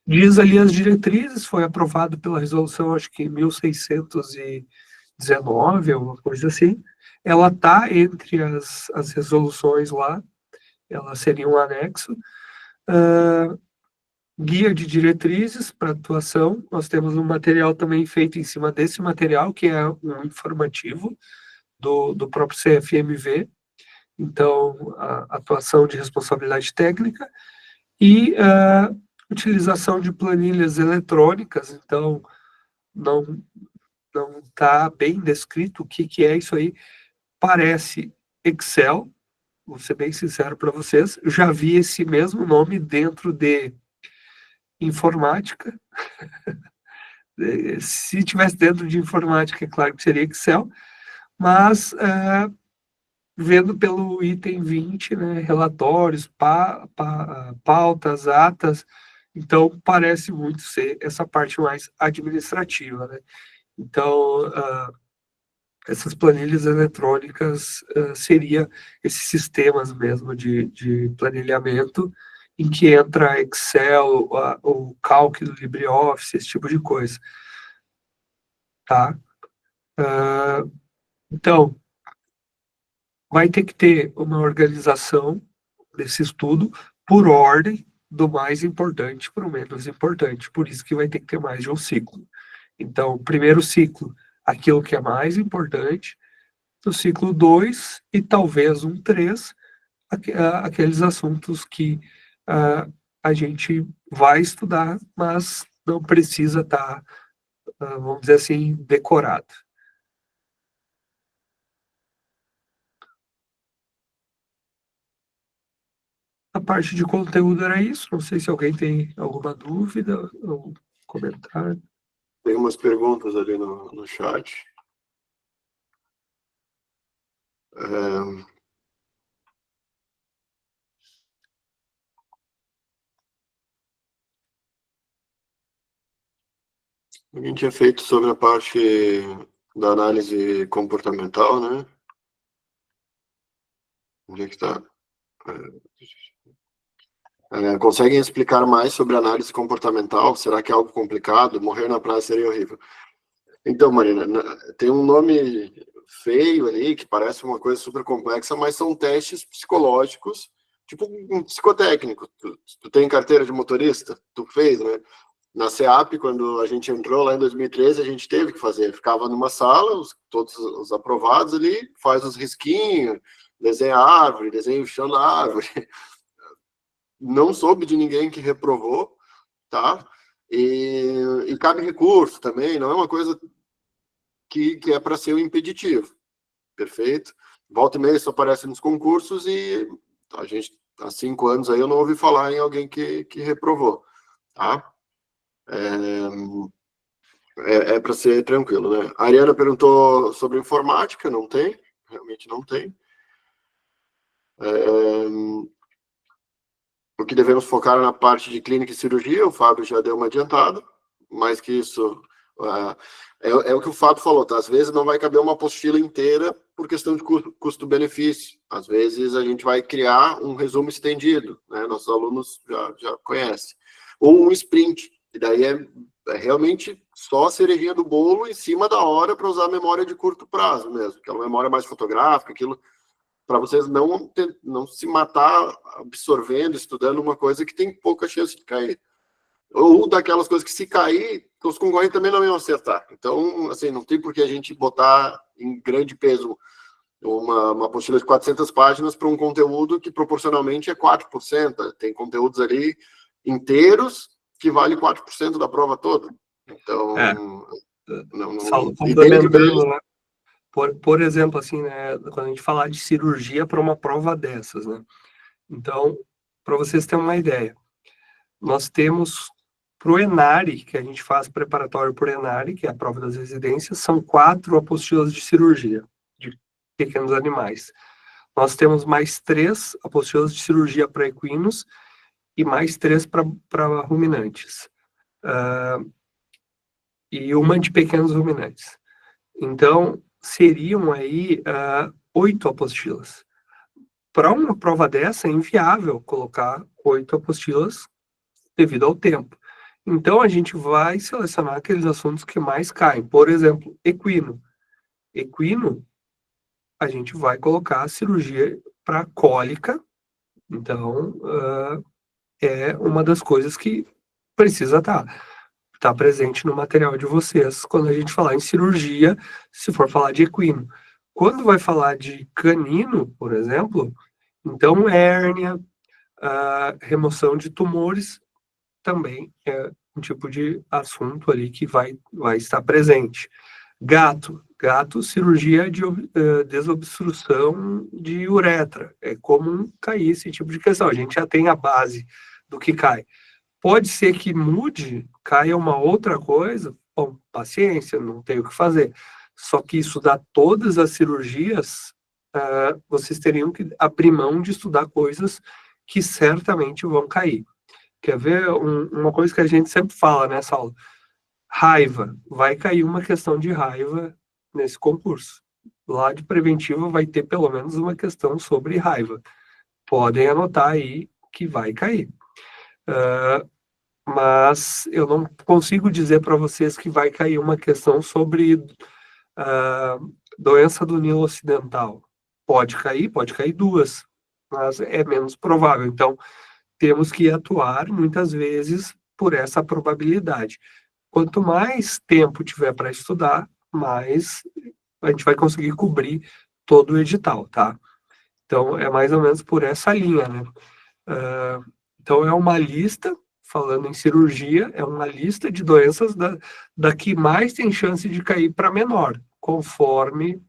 Diz ali as diretrizes, foi aprovado pela resolução, acho que em 1619, alguma coisa assim. Ela está entre as resoluções lá, ela seria um anexo. Guia de diretrizes para atuação. Nós temos um material também feito em cima desse material, que é um informativo do próprio CFMV. Então, a atuação de responsabilidade técnica e a utilização de planilhas eletrônicas. Então, não não está bem descrito o que é isso aí. Parece Excel, vou ser bem sincero para vocês. Eu já vi esse mesmo nome dentro de informática. Se tivesse dentro de informática, é claro que seria Excel, mas vendo pelo item 20, né, relatórios, pautas, atas, então parece muito ser essa parte mais administrativa, né? Então, essas planilhas eletrônicas seria esses sistemas mesmo de planilhamento em que entra Excel, o cálculo LibreOffice, esse tipo de coisa, tá? Então, vai ter que ter uma organização desse estudo por ordem do mais importante para o menos importante. Por isso que vai ter que ter mais de um ciclo. Então, primeiro ciclo, aquilo que é mais importante. No ciclo 2 e talvez um 3, aqueles assuntos que a gente vai estudar, mas não precisa estar, vamos dizer assim, decorado. A parte de conteúdo era isso. Não sei se alguém tem alguma dúvida ou comentário. Tem umas perguntas ali no chat. A gente tinha feito sobre a parte da análise comportamental, né? Onde é que está? Conseguem explicar mais sobre análise comportamental? Será que é algo complicado? Morrer na praia seria horrível. Então, Marina, tem um nome feio ali, que parece uma coisa super complexa, mas são testes psicológicos, tipo um psicotécnico. Tu tem carteira de motorista? Tu fez, né? Na SEAP, quando a gente entrou lá em 2013, a gente teve que fazer. Ficava numa sala, todos os aprovados ali, faz os risquinhos, desenha a árvore, desenha o chão da árvore. Não soube de ninguém que reprovou, tá? E cabe recurso também, não é uma coisa que é para ser o impeditivo, perfeito? volta e meia isso aparece nos concursos e a gente, há 5 anos aí, eu não ouvi falar em alguém que reprovou, tá? É para ser tranquilo, né? A Ariana perguntou sobre informática, não tem, realmente não tem. O que devemos focar na parte de clínica e cirurgia, o Fábio já deu uma adiantada, mais que isso, é o que o Fábio falou, tá? Às vezes não vai caber uma apostila inteira por questão de custo-benefício. Às vezes a gente vai criar um resumo estendido, né? Nossos alunos já conhecem. Ou um sprint, e daí é realmente só a cerejinha do bolo em cima da hora para usar a memória de curto prazo mesmo, aquela memória mais fotográfica, aquilo para vocês não se matar absorvendo, estudando uma coisa que tem pouca chance de cair. Ou daquelas coisas que se cair, os concorrentes também não iam acertar. Então, assim, não tem por que a gente botar em grande peso uma apostila de 400 páginas para um conteúdo que proporcionalmente é 4%. Tem conteúdos ali inteiros que vale 4% da prova toda. Então, Saulo, e dentro complementando, né? Por exemplo, assim, né, quando a gente falar de cirurgia para uma prova dessas, né? Então, para vocês terem uma ideia, nós temos para o ENARI, que a gente faz preparatório para o ENARI, que é a prova das residências, são 4 apostilas de cirurgia de pequenos animais. Nós temos mais 3 apostilas de cirurgia para equinos e mais 3 para ruminantes. E uma de pequenos ruminantes. Então, seriam aí 8 apostilas. Para uma prova dessa, é inviável colocar 8 apostilas devido ao tempo. Então, a gente vai selecionar aqueles assuntos que mais caem. Por exemplo, equino. Equino, a gente vai colocar a cirurgia para cólica. Então, é uma das coisas que precisa estar presente no material de vocês quando a gente falar em cirurgia, se for falar de equino. Quando vai falar de canino, por exemplo, então hérnia, remoção de tumores também é um tipo de assunto ali que vai estar presente. Gato, cirurgia de desobstrução de uretra. É comum cair esse tipo de questão. A gente já tem a base do que cai. Pode ser que mude, caia uma outra coisa, bom, paciência, não tem o que fazer. Só que estudar todas as cirurgias, vocês teriam que abrir mão de estudar coisas que certamente vão cair. Quer ver uma coisa que a gente sempre fala nessa aula? Raiva. Vai cair uma questão de raiva nesse concurso. Lá de preventiva vai ter pelo menos uma questão sobre raiva. Podem anotar aí que vai cair. Mas eu não consigo dizer para vocês que vai cair uma questão sobre doença do Nilo Ocidental. Pode cair 2, mas é menos provável. Então, temos que atuar muitas vezes por essa probabilidade. Quanto mais tempo tiver para estudar, mais a gente vai conseguir cobrir todo o edital, tá? Então, é mais ou menos por essa linha, né? Então, é uma lista, falando em cirurgia, é uma lista de doenças da que mais tem chance de cair para menor, conforme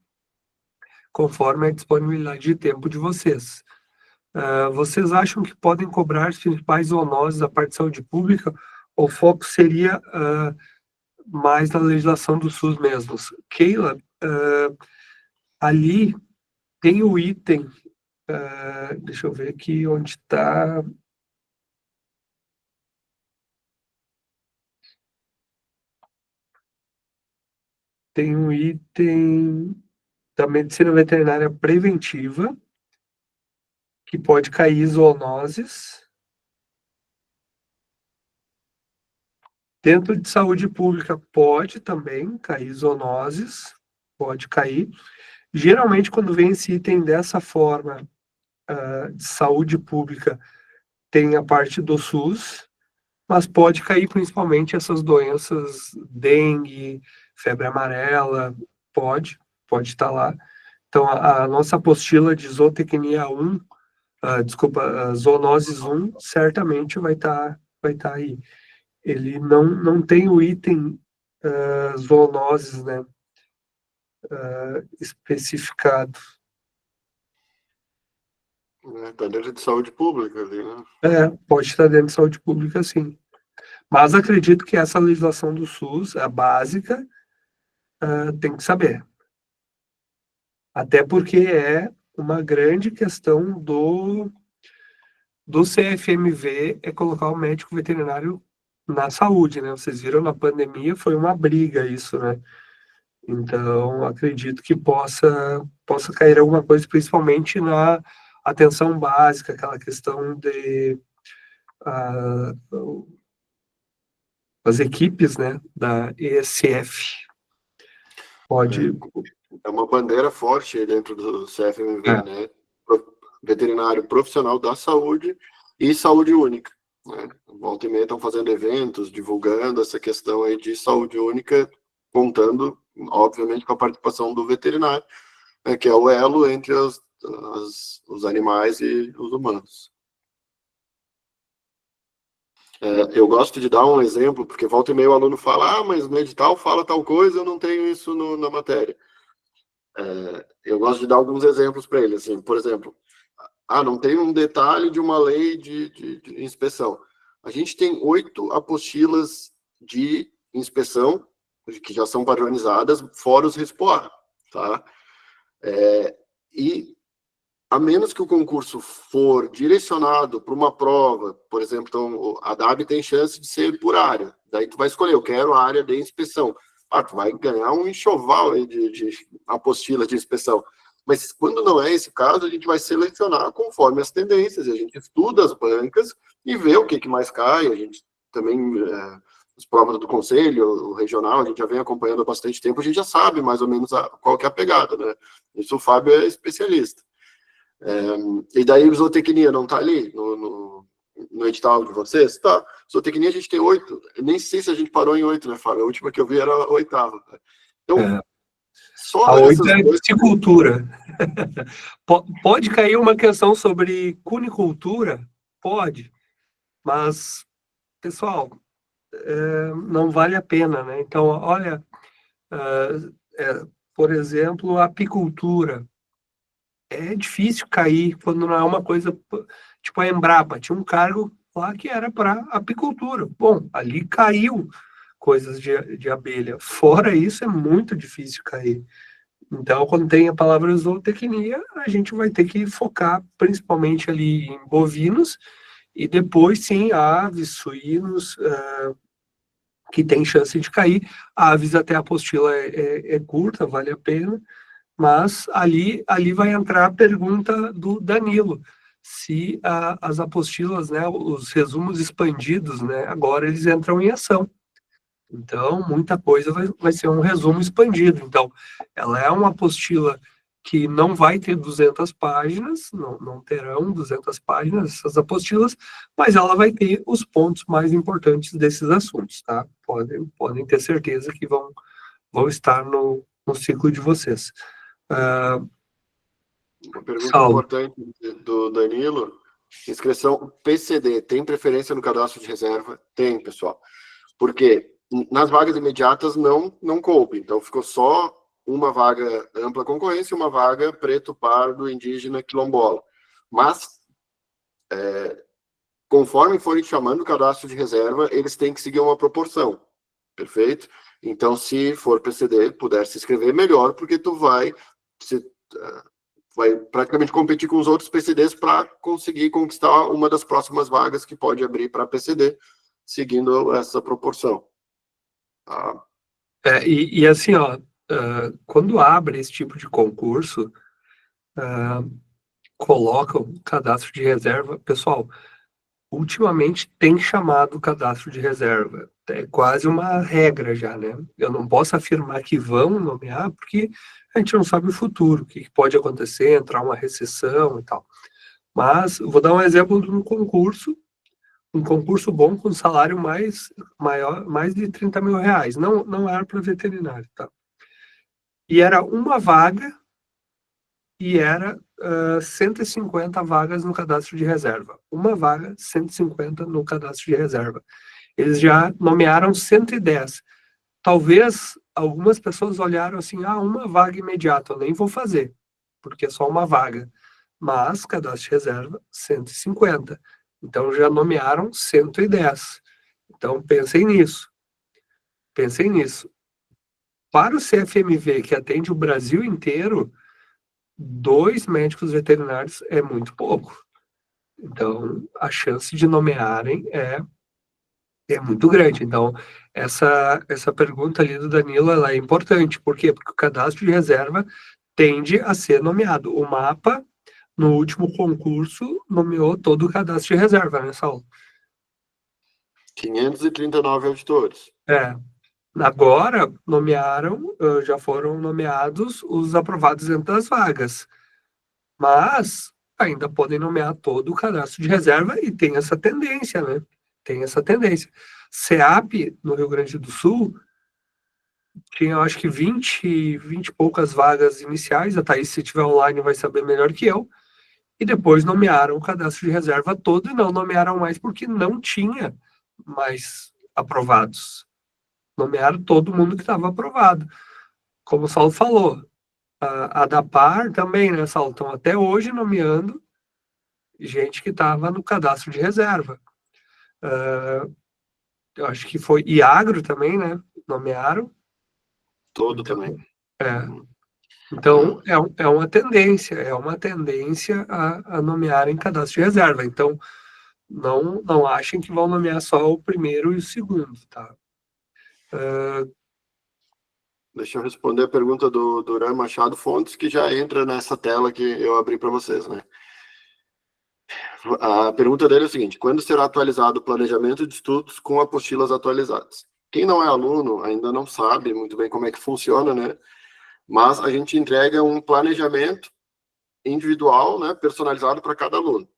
a disponibilidade de tempo de vocês. Vocês acham que podem cobrar as principais zoonoses da parte de saúde pública? O foco seria mais na legislação do SUS mesmo. Keila, ali tem o item, deixa eu ver aqui onde está. Tem um item da medicina veterinária preventiva, que pode cair zoonoses. Dentro de saúde pública pode também cair zoonoses, pode cair. Geralmente, quando vem esse item dessa forma, de saúde pública, tem a parte do SUS, mas pode cair principalmente essas doenças, dengue, febre amarela, pode estar lá. Então, a nossa apostila de zootecnia 1, zoonoses 1, certamente vai estar aí. Ele não tem o item zoonoses, né, especificado. Tá dentro de saúde pública ali, né? Pode estar dentro de saúde pública, sim. Mas acredito que essa legislação do SUS, a básica, tem que saber. Até porque é uma grande questão do CFMV é colocar o médico veterinário na saúde, né? Vocês viram na pandemia, foi uma briga isso, né? Então, acredito que possa cair alguma coisa, principalmente na atenção básica, aquela questão de ah, as equipes, né, da ESF. Pode. É uma bandeira forte dentro do CFMV, É, né? Veterinário profissional da saúde e saúde única, né? Volta e meia estão fazendo eventos, divulgando essa questão aí de saúde única, contando, obviamente, com a participação do veterinário, né, que é o elo entre os animais e os humanos. Eu gosto de dar um exemplo, porque volta e meia o aluno fala, mas no edital fala tal coisa, eu não tenho isso na matéria. Eu gosto de dar alguns exemplos para ele, assim, por exemplo, não tem um detalhe de uma lei de inspeção. A gente tem 8 apostilas de inspeção, que já são padronizadas, fora os RISPOA, tá? E a menos que o concurso for direcionado para uma prova, por exemplo, então, a DAB tem chance de ser por área. Daí tu vai escolher, eu quero a área de inspeção. Tu vai ganhar um enxoval aí de apostila de inspeção. Mas quando não é esse caso, a gente vai selecionar conforme as tendências. A gente estuda as bancas e vê o que mais cai. A gente também, as provas do conselho, o regional, a gente já vem acompanhando há bastante tempo, a gente já sabe mais ou menos qual que é a pegada, né? Isso o Fábio é especialista. E daí zootecnia não está ali no edital de vocês? Tá. Zootecnia a gente tem 8. Eu nem sei se a gente parou em 8, né, Fábio? A última que eu vi era a 8ª. Então, só a 8 essas é duas... piscicultura. Pode cair uma questão sobre cunicultura? Pode. Mas, pessoal, não vale a pena, né? Então, olha, por exemplo, a apicultura. É difícil cair quando não é uma coisa tipo a Embrapa. Tinha um cargo lá que era para apicultura. Bom, ali caiu coisas de abelha. Fora isso, é muito difícil cair. Então, quando tem a palavra zootecnia, a gente vai ter que focar principalmente ali em bovinos e depois, sim, aves, suínos, que tem chance de cair. Aves até a apostila é curta, vale a pena. Mas ali vai entrar a pergunta do Danilo, se as apostilas, né, os resumos expandidos, né, agora eles entram em ação. Então, muita coisa vai ser um resumo expandido. Então, ela é uma apostila que não vai ter 200 páginas, não terão 200 páginas essas apostilas, mas ela vai ter os pontos mais importantes desses assuntos, tá? Podem ter certeza que vão estar no ciclo de vocês. Uma pergunta Saulo. importante do Danilo. Inscrição PCD, tem preferência no cadastro de reserva? Tem, pessoal. Porque nas vagas imediatas não coube. Então, ficou só uma vaga ampla concorrência e uma vaga preto, pardo, indígena, quilombola. Mas, conforme forem chamando o cadastro de reserva, eles têm que seguir uma proporção. Perfeito? Então, se for PCD, puder se inscrever, melhor, porque tu vai praticamente competir com os outros PCDs para conseguir conquistar uma das próximas vagas que pode abrir para PCD, seguindo essa proporção. Tá? E assim, ó, quando abre esse tipo de concurso, coloca o cadastro de reserva. Pessoal, ultimamente tem chamado o cadastro de reserva. É quase uma regra já, né? Eu não posso afirmar que vão nomear, porque a gente não sabe o futuro, o que pode acontecer, entrar uma recessão e tal. Mas vou dar um exemplo de um concurso bom com salário maior, mais de 30 mil reais. Não era para veterinário, tá? E era uma vaga e era 150 vagas no cadastro de reserva. Uma vaga, 150 no cadastro de reserva. Eles já nomearam 110. Talvez algumas pessoas olharam assim, uma vaga imediata, eu nem vou fazer, porque é só uma vaga. mas cadastro de reserva 150. Então já nomearam 110. Então pensem nisso. Pensem nisso. Para o CFMV, que atende o Brasil inteiro, 2 médicos veterinários é muito pouco. Então, a chance de nomearem é muito grande. Então, essa pergunta ali do Danilo, ela é importante. Por quê? Porque o cadastro de reserva tende a ser nomeado. O MAPA, no último concurso, nomeou todo o cadastro de reserva, né, Saulo? 539 auditores. Agora, já foram nomeados os aprovados dentro das vagas. Mas ainda podem nomear todo o cadastro de reserva e tem essa tendência, né? Tem essa tendência. CEAP, no Rio Grande do Sul, tinha, eu acho que 20 e poucas vagas iniciais. A Thaís, se tiver online, vai saber melhor que eu. E depois nomearam o cadastro de reserva todo e não nomearam mais porque não tinha mais aprovados. Nomearam todo mundo que estava aprovado. Como o Saulo falou, a da Par também, né, Saulo? Estão até hoje nomeando gente que estava no cadastro de reserva. Eu acho que foi Iagro também, né? Nomearam. Todo Então, também. Então é uma tendência a nomear em cadastro de reserva. Então, não achem que vão nomear só o primeiro e o segundo, tá? Deixa eu responder a pergunta do Duran Machado Fontes, que já entra nessa tela que eu abri para vocês, né? A pergunta dele é o seguinte: quando será atualizado o planejamento de estudos com apostilas atualizadas? Quem não é aluno ainda não sabe muito bem como é que funciona, né? Mas a gente entrega um planejamento individual, né, personalizado para cada aluno.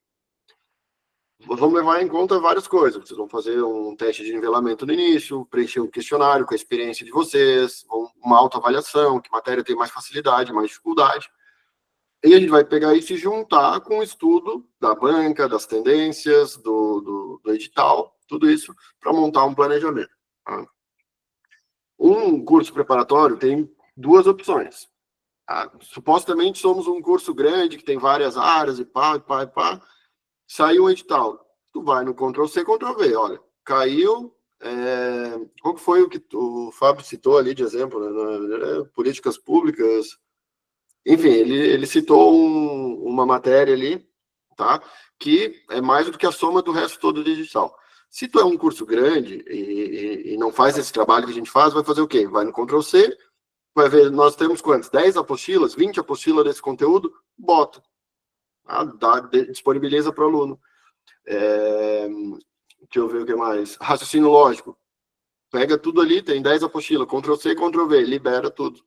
Vamos levar em conta várias coisas. Vocês vão fazer um teste de nivelamento no início, preencher um questionário com a experiência de vocês, uma autoavaliação, que matéria tem mais facilidade, mais dificuldade. E a gente vai pegar isso e juntar com o estudo da banca, das tendências, do edital, tudo isso, para montar um planejamento. Tá? Um curso preparatório tem 2 opções. Tá? Supostamente somos um curso grande, que tem várias áreas, e pá. Saiu o edital. Tu vai no Ctrl+C, Ctrl+V. Olha, caiu. Qual que foi o que o Fábio citou ali de exemplo? Né? Políticas públicas. Enfim, ele citou uma matéria ali, tá? Que é mais do que a soma do resto todo do edital. Se tu é um curso grande e não faz esse trabalho que a gente faz, vai fazer o quê? Vai no Ctrl+C, vai ver, nós temos quantos? 10 apostilas, 20 apostilas desse conteúdo, bota. Disponibiliza para o aluno. Deixa eu ver o que mais. Raciocínio lógico. Pega tudo ali, tem 10 apostilas, Ctrl+C, Ctrl+V, libera tudo.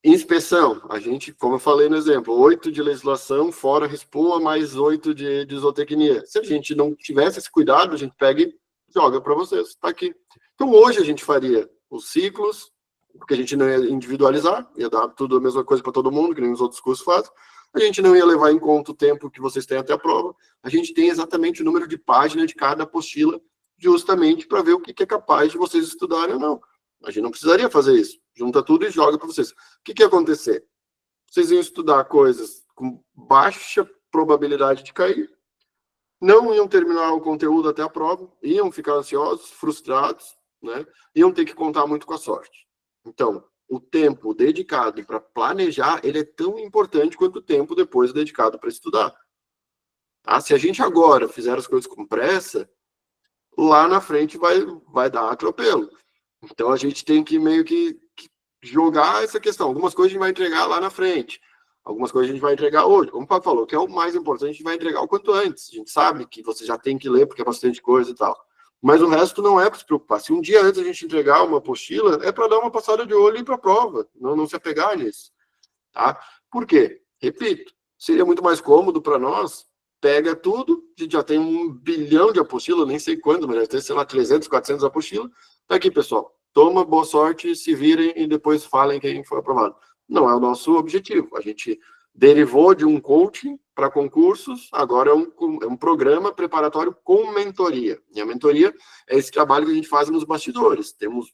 Inspeção, a gente, como eu falei no exemplo, 8 de legislação, fora RESPOA, mais 8 de zootecnia. Se a gente não tivesse esse cuidado, a gente pega e joga para vocês, está aqui. Então, hoje a gente faria os ciclos, porque a gente não ia individualizar, ia dar tudo a mesma coisa para todo mundo, que nem os outros cursos fazem. A gente não ia levar em conta o tempo que vocês têm até a prova. A gente tem exatamente o número de páginas de cada apostila, justamente para ver o que é capaz de vocês estudarem ou não. A gente não precisaria fazer isso. Junta tudo e joga para vocês. O que ia acontecer? Vocês iam estudar coisas com baixa probabilidade de cair, não iam terminar o conteúdo até a prova, iam ficar ansiosos, frustrados, né? Iam ter que contar muito com a sorte. Então, o tempo dedicado para planejar, ele é tão importante quanto o tempo depois dedicado para estudar. Tá? Se a gente agora fizer as coisas com pressa, lá na frente vai dar atropelo. Então, a gente tem que meio que jogar essa questão. Algumas coisas a gente vai entregar lá na frente. Algumas coisas a gente vai entregar hoje. Como o Paulo falou, que é o mais importante, a gente vai entregar o quanto antes. A gente sabe que você já tem que ler, porque é bastante coisa e tal. Mas o resto não é para se preocupar. Se um dia antes a gente entregar uma apostila, é para dar uma passada de olho e ir para a prova. Não se apegar nisso. Tá? Por quê? Repito, seria muito mais cômodo para nós, pega tudo, a gente já tem 1 bilhão de apostilas, nem sei quando, mas já tem, sei lá, 300, 400 apostilas. Tá aqui, pessoal. Toma, boa sorte, se virem e depois falem quem foi aprovado. Não é o nosso objetivo. A gente derivou de um coaching para concursos, agora é um programa preparatório com mentoria. E a mentoria é esse trabalho que a gente faz nos bastidores. Temos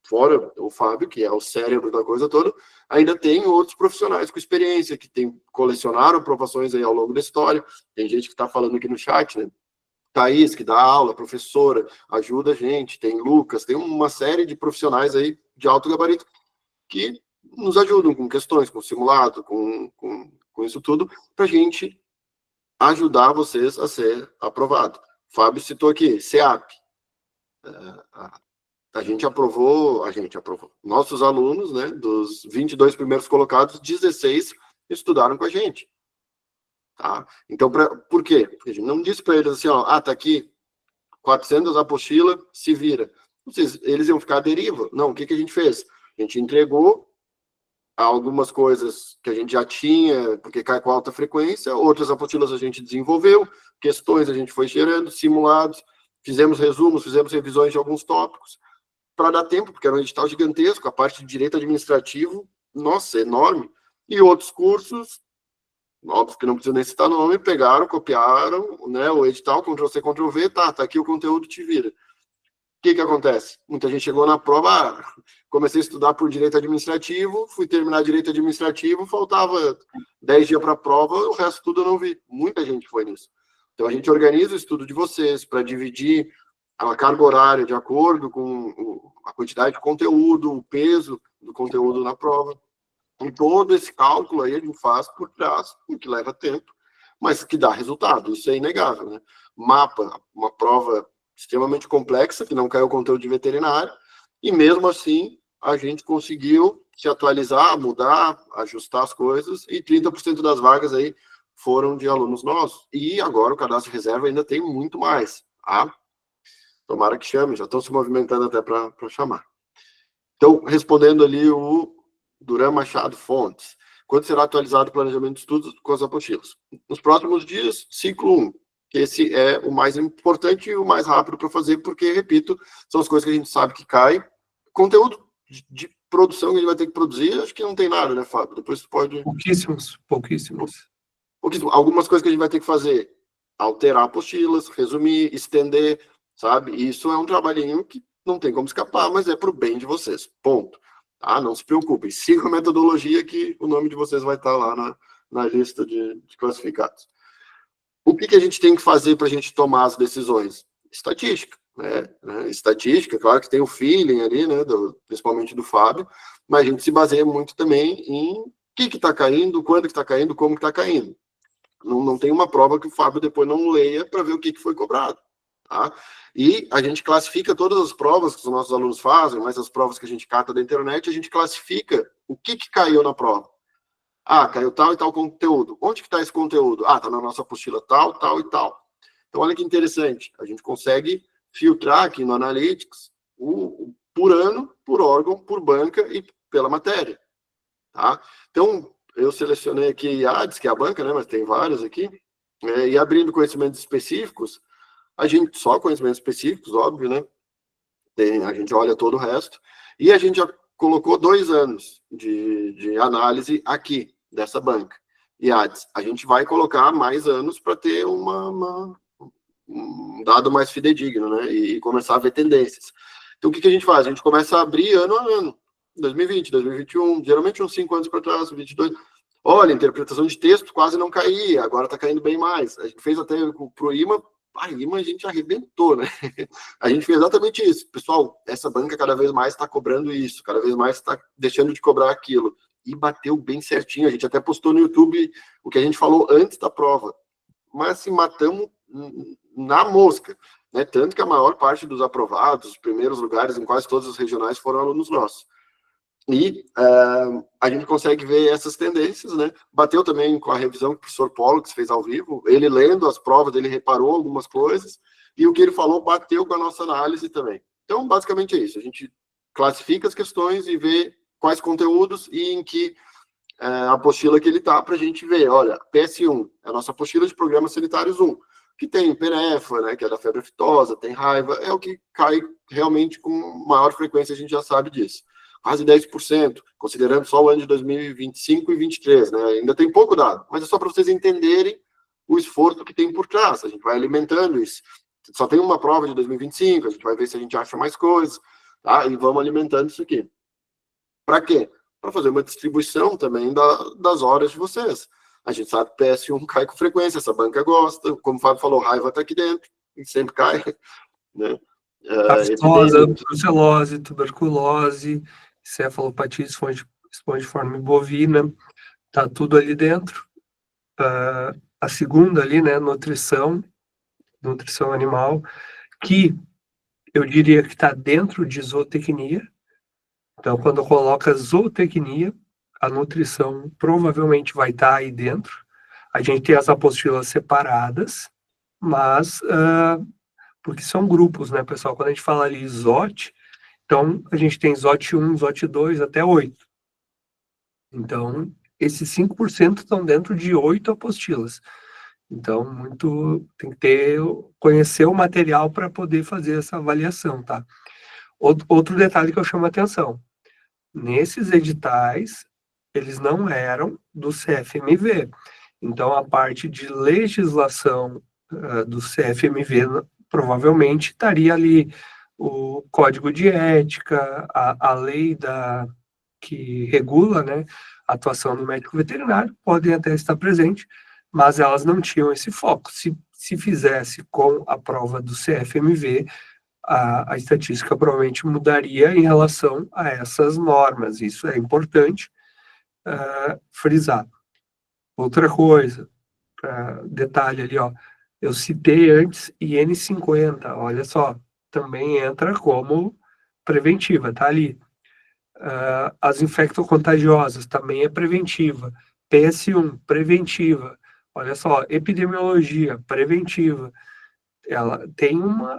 fora o Fábio, que é o cérebro da coisa toda, ainda tem outros profissionais com experiência, que colecionaram aprovações aí ao longo da história. Tem gente que está falando aqui no chat, né? Thaís, que dá aula, professora, ajuda a gente. Tem Lucas, tem uma série de profissionais aí de alto gabarito que nos ajudam com questões, com simulado, com isso tudo, para a gente ajudar vocês a ser aprovado. Fábio citou aqui, CEAP. A gente aprovou, nossos alunos, né, dos 22 primeiros colocados, 16 estudaram com a gente. Tá? Então, por quê? Porque a gente não disse para eles assim, ó, tá aqui 400 apostila, se vira. Eles iam ficar à deriva. Não, o que a gente fez? A gente entregou algumas coisas que a gente já tinha, porque cai com alta frequência, outras apostilas a gente desenvolveu, questões a gente foi gerando, simulados, fizemos resumos, fizemos revisões de alguns tópicos, para dar tempo, porque era um edital gigantesco, a parte de direito administrativo, nossa, enorme, e outros cursos, óbvio que não preciso nem citar nome, pegaram, copiaram, né, o edital, Ctrl-C, Ctrl-V, tá aqui o conteúdo, te vira. O que acontece? Muita gente chegou na prova, comecei a estudar por direito administrativo, fui terminar direito administrativo, faltava 10 dias para a prova, o resto tudo eu não vi. Muita gente foi nisso. Então a gente organiza o estudo de vocês para dividir a carga horária de acordo com a quantidade de conteúdo, o peso do conteúdo na prova. E todo esse cálculo aí a gente faz por trás, o que leva tempo, mas que dá resultado, isso é inegável, né? Mapa, uma prova extremamente complexa, que não caiu conteúdo de veterinário, e mesmo assim a gente conseguiu se atualizar, mudar, ajustar as coisas, e 30% das vagas aí foram de alunos nossos. E agora o cadastro de reserva ainda tem muito mais, tá? Tomara que chame, já estão se movimentando até para chamar. Então, respondendo ali o Duran Machado Fontes, quando será atualizado o planejamento de estudos com as apostilas? Nos próximos dias, ciclo 1. Esse é o mais importante e o mais rápido para fazer, porque, repito, são as coisas que a gente sabe que cai. Conteúdo de produção que a gente vai ter que produzir, acho que não tem nada, né, Fábio? Depois tu pode... Pouquíssimos. Algumas coisas que a gente vai ter que fazer, alterar apostilas, resumir, estender, sabe? Isso é um trabalhinho que não tem como escapar, mas é para o bem de vocês, ponto. Tá? Não se preocupem, sigam a metodologia que o nome de vocês vai estar lá na lista de classificados. O que a gente tem que fazer para a gente tomar as decisões? Estatística, né? Estatística, claro que tem o feeling ali, né? Principalmente do Fábio, mas a gente se baseia muito também em o que está caindo, quando que está caindo, como que está caindo. Não tem uma prova que o Fábio depois não leia para ver o que foi cobrado. Tá? E a gente classifica todas as provas que os nossos alunos fazem, mas as provas que a gente cata da internet, a gente classifica o que caiu na prova. Caiu tal e tal conteúdo. Onde que está esse conteúdo? Está na nossa apostila tal, tal e tal. Então, olha que interessante. A gente consegue filtrar aqui no Analytics por ano, por órgão, por banca e pela matéria. Tá? Então, eu selecionei aqui IADES, que é a banca, né? Mas tem várias aqui. E abrindo conhecimentos específicos, só conhecimentos específicos, óbvio, né? A gente olha todo o resto. E a gente já colocou 2 anos de análise aqui, dessa banca. IADES, a gente vai colocar mais anos para ter um dado mais fidedigno, né? E começar a ver tendências. Então, o que a gente faz? A gente começa a abrir ano a ano. 2020, 2021, geralmente uns 5 anos para trás, 22. Olha, interpretação de texto quase não caía, agora está caindo bem mais. A gente fez até para o IMA, a gente arrebentou, né? A gente fez exatamente isso. Pessoal, essa banca cada vez mais está cobrando isso, cada vez mais está deixando de cobrar aquilo. E bateu bem certinho. A gente até postou no YouTube o que a gente falou antes da prova. Mas assim, matamos na mosca. Né? Tanto que a maior parte dos aprovados, os primeiros lugares em quase todos os regionais foram alunos nossos. E a gente consegue ver essas tendências, né? Bateu também com a revisão que o professor Paulo, que fez ao vivo, ele lendo as provas, ele reparou algumas coisas, e o que ele falou bateu com a nossa análise também. Então, basicamente é isso, a gente classifica as questões e vê quais conteúdos e em que apostila que ele está, para a gente ver, olha, PS1, é a nossa apostila de programas sanitários 1, que tem perefa, né, que é da febre aftosa, tem raiva, é o que cai realmente com maior frequência, a gente já sabe disso. Quase 10%, considerando só o ano de 2025 e 2023, né? Ainda tem pouco dado, mas é só para vocês entenderem o esforço que tem por trás. A gente vai alimentando isso. Só tem uma prova de 2025, a gente vai ver se a gente acha mais coisas. tá? E vamos alimentando isso aqui. Para quê? Para fazer uma distribuição também das horas de vocês. A gente sabe que PS1 cai com frequência, essa banca gosta, como o Fábio falou, raiva está aqui dentro, e sempre cai, né? Aftosa, brucelose, tuberculose, cefalopatia espongiforme bovina, tá tudo ali dentro. A segunda ali, né, nutrição animal, que eu diria que está dentro de zootecnia. Então, quando coloca zootecnia, a nutrição provavelmente vai estar aí dentro. A gente tem as apostilas separadas, mas porque são grupos, né, pessoal? Quando a gente fala ali ZOT, então a gente tem ZOT 1, ZOT 2 até 8. Então, esses 5% estão dentro de 8 apostilas. Então, tem que conhecer o material para poder fazer essa avaliação, tá? Outro detalhe que eu chamo a atenção. Nesses editais, eles não eram do CFMV. Então, a parte de legislação do CFMV provavelmente estaria ali o código de ética, a lei que regula, né, a atuação do médico veterinário, podem até estar presente, mas elas não tinham esse foco. Se fizesse com a prova do CFMV, a estatística provavelmente mudaria em relação a essas normas. Isso é importante frisar. Outra coisa, detalhe ali, ó, eu citei antes IN50, olha só, também entra como preventiva, tá ali. As infectocontagiosas também é preventiva. PS1, preventiva. Olha só, epidemiologia, preventiva.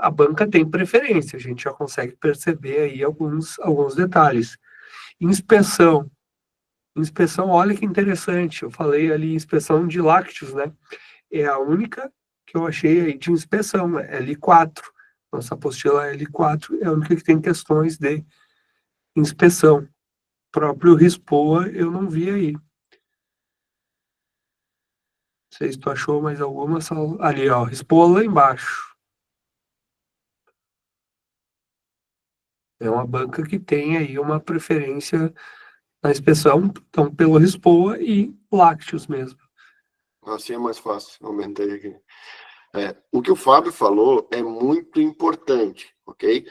A banca tem preferência, a gente já consegue perceber aí alguns detalhes. Inspeção, olha que interessante, eu falei ali inspeção de lácteos, né? É a única que eu achei aí de inspeção, L4. Nossa apostila L4 é a única que tem questões de inspeção. O próprio RISPOA eu não vi aí. Não sei se tu achou mais alguma, ali, ó, RISPOA lá embaixo. É uma banca que tem aí uma preferência na inspeção, então pelo RISPOA e lácteos mesmo. Assim é mais fácil, aumentei aqui. O que o Fábio falou é muito importante, ok?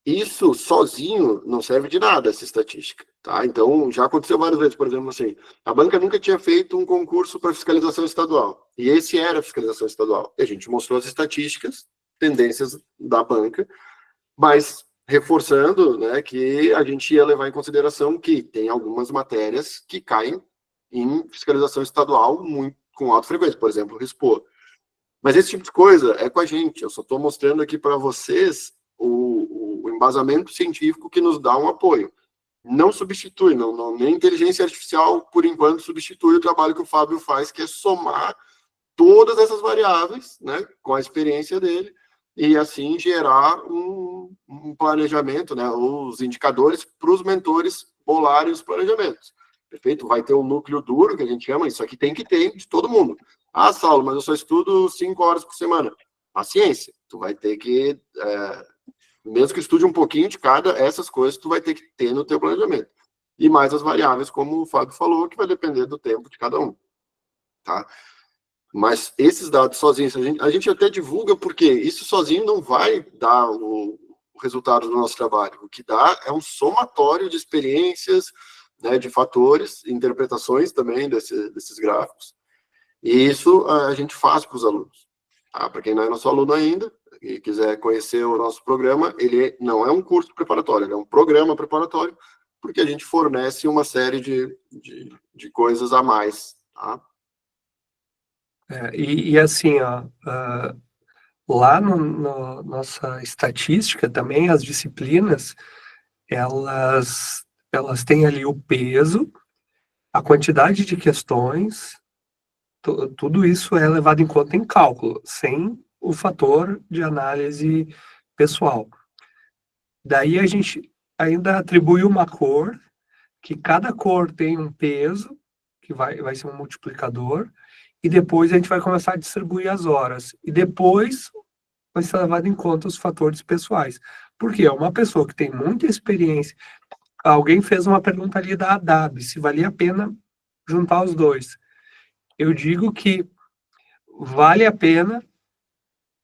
Isso sozinho não serve de nada, essa estatística, tá? Então, já aconteceu várias vezes, por exemplo, assim, a banca nunca tinha feito um concurso para fiscalização estadual, e esse era a fiscalização estadual. E a gente mostrou as estatísticas, tendências da banca, mas reforçando, né, que a gente ia levar em consideração que tem algumas matérias que caem em fiscalização estadual muito, com alta frequência, por exemplo, o RISPO. Mas esse tipo de coisa é com a gente, eu só estou mostrando aqui para vocês o embasamento científico que nos dá um apoio. Não substitui, nem inteligência artificial, por enquanto, substitui o trabalho que o Fábio faz, que é somar todas essas variáveis, né, com a experiência dele, e assim gerar um planejamento, né, os indicadores para os mentores bolarem os planejamentos. Perfeito? Vai ter um núcleo duro, que a gente chama, isso aqui tem que ter de todo mundo. Ah, Saulo, mas eu só estudo 5 horas por semana. Paciência, tu vai ter que, mesmo que estude um pouquinho de cada, essas coisas tu vai ter que ter no teu planejamento. E mais as variáveis, como o Fábio falou, que vai depender do tempo de cada um. Tá? Mas esses dados sozinhos, a gente até divulga porque isso sozinho não vai dar o resultado do nosso trabalho. O que dá é um somatório de experiências, né, de fatores, interpretações também desses gráficos. E isso a gente faz para os alunos. Tá? Para quem não é nosso aluno ainda e quiser conhecer o nosso programa, ele não é um curso preparatório, ele é um programa preparatório, porque a gente fornece uma série de coisas a mais. Tá? E assim, ó, lá no nossa estatística também, as disciplinas, elas têm ali o peso, a quantidade de questões, tudo isso é levado em conta em cálculo, sem o fator de análise pessoal. Daí a gente ainda atribui uma cor, que cada cor tem um peso, que vai ser um multiplicador, e depois a gente vai começar a distribuir as horas. E depois vai ser levado em conta os fatores pessoais. Porque é uma pessoa que tem muita experiência. Alguém fez uma pergunta ali da ADAB, se valia a pena juntar os dois. Eu digo que vale a pena,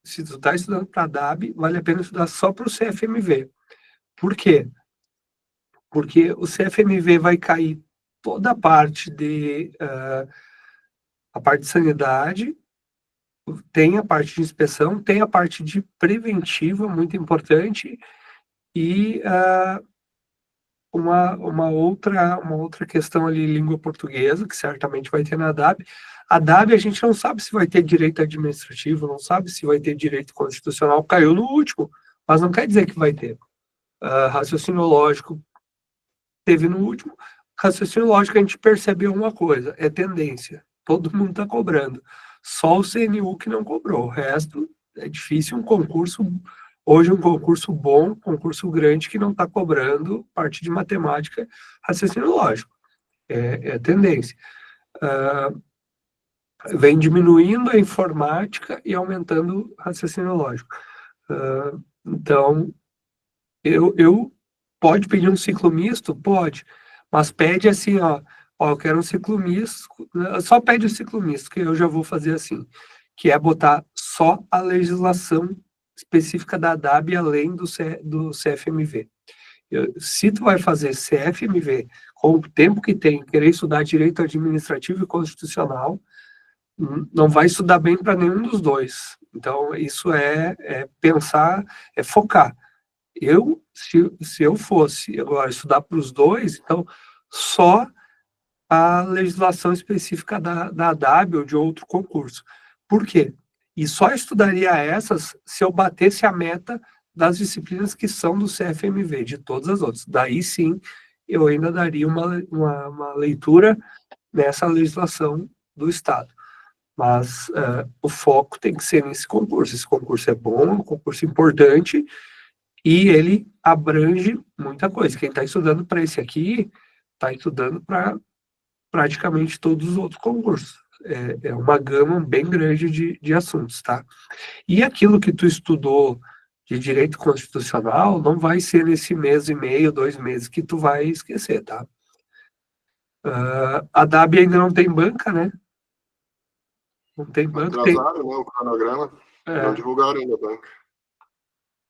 se tu está estudando para a ADAB, vale a pena estudar só para o CFMV. Por quê? Porque o CFMV vai cair toda a parte de sanidade, tem a parte de inspeção, tem a parte de preventiva, muito importante, e uma outra questão ali, língua portuguesa, que certamente vai ter na DAB. A DAB a gente não sabe se vai ter direito administrativo, não sabe se vai ter direito constitucional, caiu no último, mas não quer dizer que vai ter. Raciocínio lógico teve no último. Raciocínio lógico, a gente percebeu uma coisa, é tendência. Todo mundo está cobrando. Só o CNU que não cobrou. O resto é difícil um concurso. Hoje, um concurso bom, concurso grande, que não está cobrando parte de matemática, raciocínio lógico. É tendência. Vem diminuindo a informática e aumentando o raciocínio lógico. Então, eu pode pedir um ciclo misto? Pode. Mas pede assim, ó, eu quero um ciclo misto, só pede o ciclo misto, que eu já vou fazer assim, que é botar só a legislação específica da DAB além do CFMV. Se tu vai fazer CFMV com o tempo que tem, querer estudar direito administrativo e constitucional, não vai estudar bem para nenhum dos dois. Então, isso é pensar, é focar. Se eu fosse agora estudar para os dois, então só a legislação específica da ADAB ou de outro concurso. Por quê? E só estudaria essas se eu batesse a meta das disciplinas que são do CFMV, de todas as outras. Daí sim, eu ainda daria uma leitura nessa legislação do Estado. Mas o foco tem que ser nesse concurso. Esse concurso é bom, é um concurso importante, e ele abrange muita coisa. Quem está estudando para esse aqui, está estudando para praticamente todos os outros concursos. É uma gama bem grande de assuntos, tá? E aquilo que tu estudou de direito constitucional não vai ser nesse mês e meio, 2 meses que tu vai esquecer, tá? A DAB ainda não tem banca, né? Não tem banca. Atrasaram, né, o cronograma. Não divulgaram ainda a banca.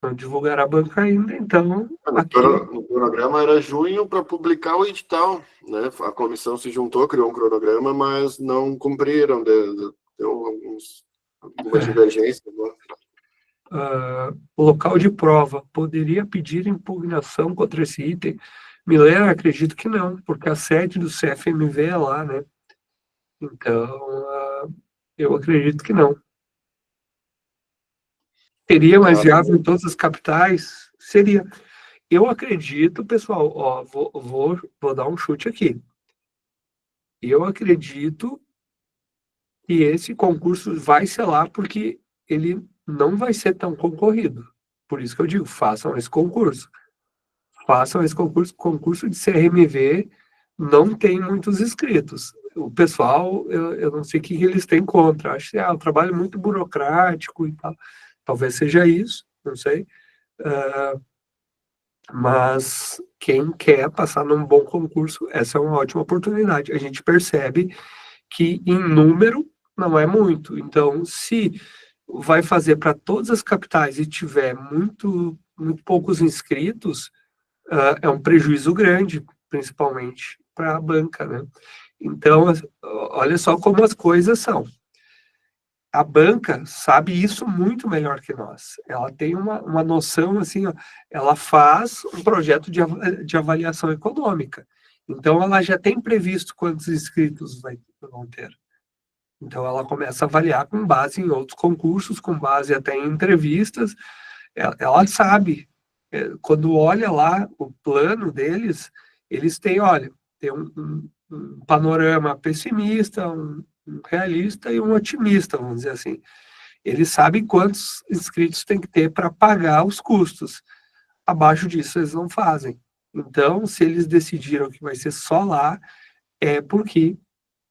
Não divulgaram a banca ainda, então... No cronograma era junho para publicar o edital, né? A comissão se juntou, criou um cronograma, mas não cumpriram, deu alguma divergência. Local de prova, poderia pedir impugnação contra esse item? Milena, acredito que não, porque a sede do CFMV é lá, né? Então, eu acredito que não. Seria mais viável em todas as capitais? Seria. Eu acredito, pessoal, ó, vou dar um chute aqui. Eu acredito que esse concurso vai ser lá porque ele não vai ser tão concorrido. Por isso que eu digo, façam esse concurso. Façam esse concurso. Concurso de CRMV não tem muitos inscritos. O pessoal, eu não sei o que eles têm contra. Acho que é um trabalho muito burocrático e tal. Talvez seja isso, não sei. Mas quem quer passar num bom concurso, essa é uma ótima oportunidade. A gente percebe que em número não é muito. Então, se vai fazer para todas as capitais e tiver muito poucos inscritos, é um prejuízo grande, principalmente para a banca, né? Então, olha só como as coisas são. A banca sabe isso muito melhor que nós. Ela tem uma noção, assim, ó, ela faz um projeto de avaliação econômica. Então, ela já tem previsto quantos inscritos vão ter. Então, ela começa a avaliar com base em outros concursos, com base até em entrevistas. Ela sabe. Quando olha lá o plano deles, eles têm, olha, tem um panorama pessimista, um realista e um otimista, vamos dizer assim. Eles sabem quantos inscritos tem que ter para pagar os custos. Abaixo disso, eles não fazem. Então, se eles decidiram que vai ser só lá, é porque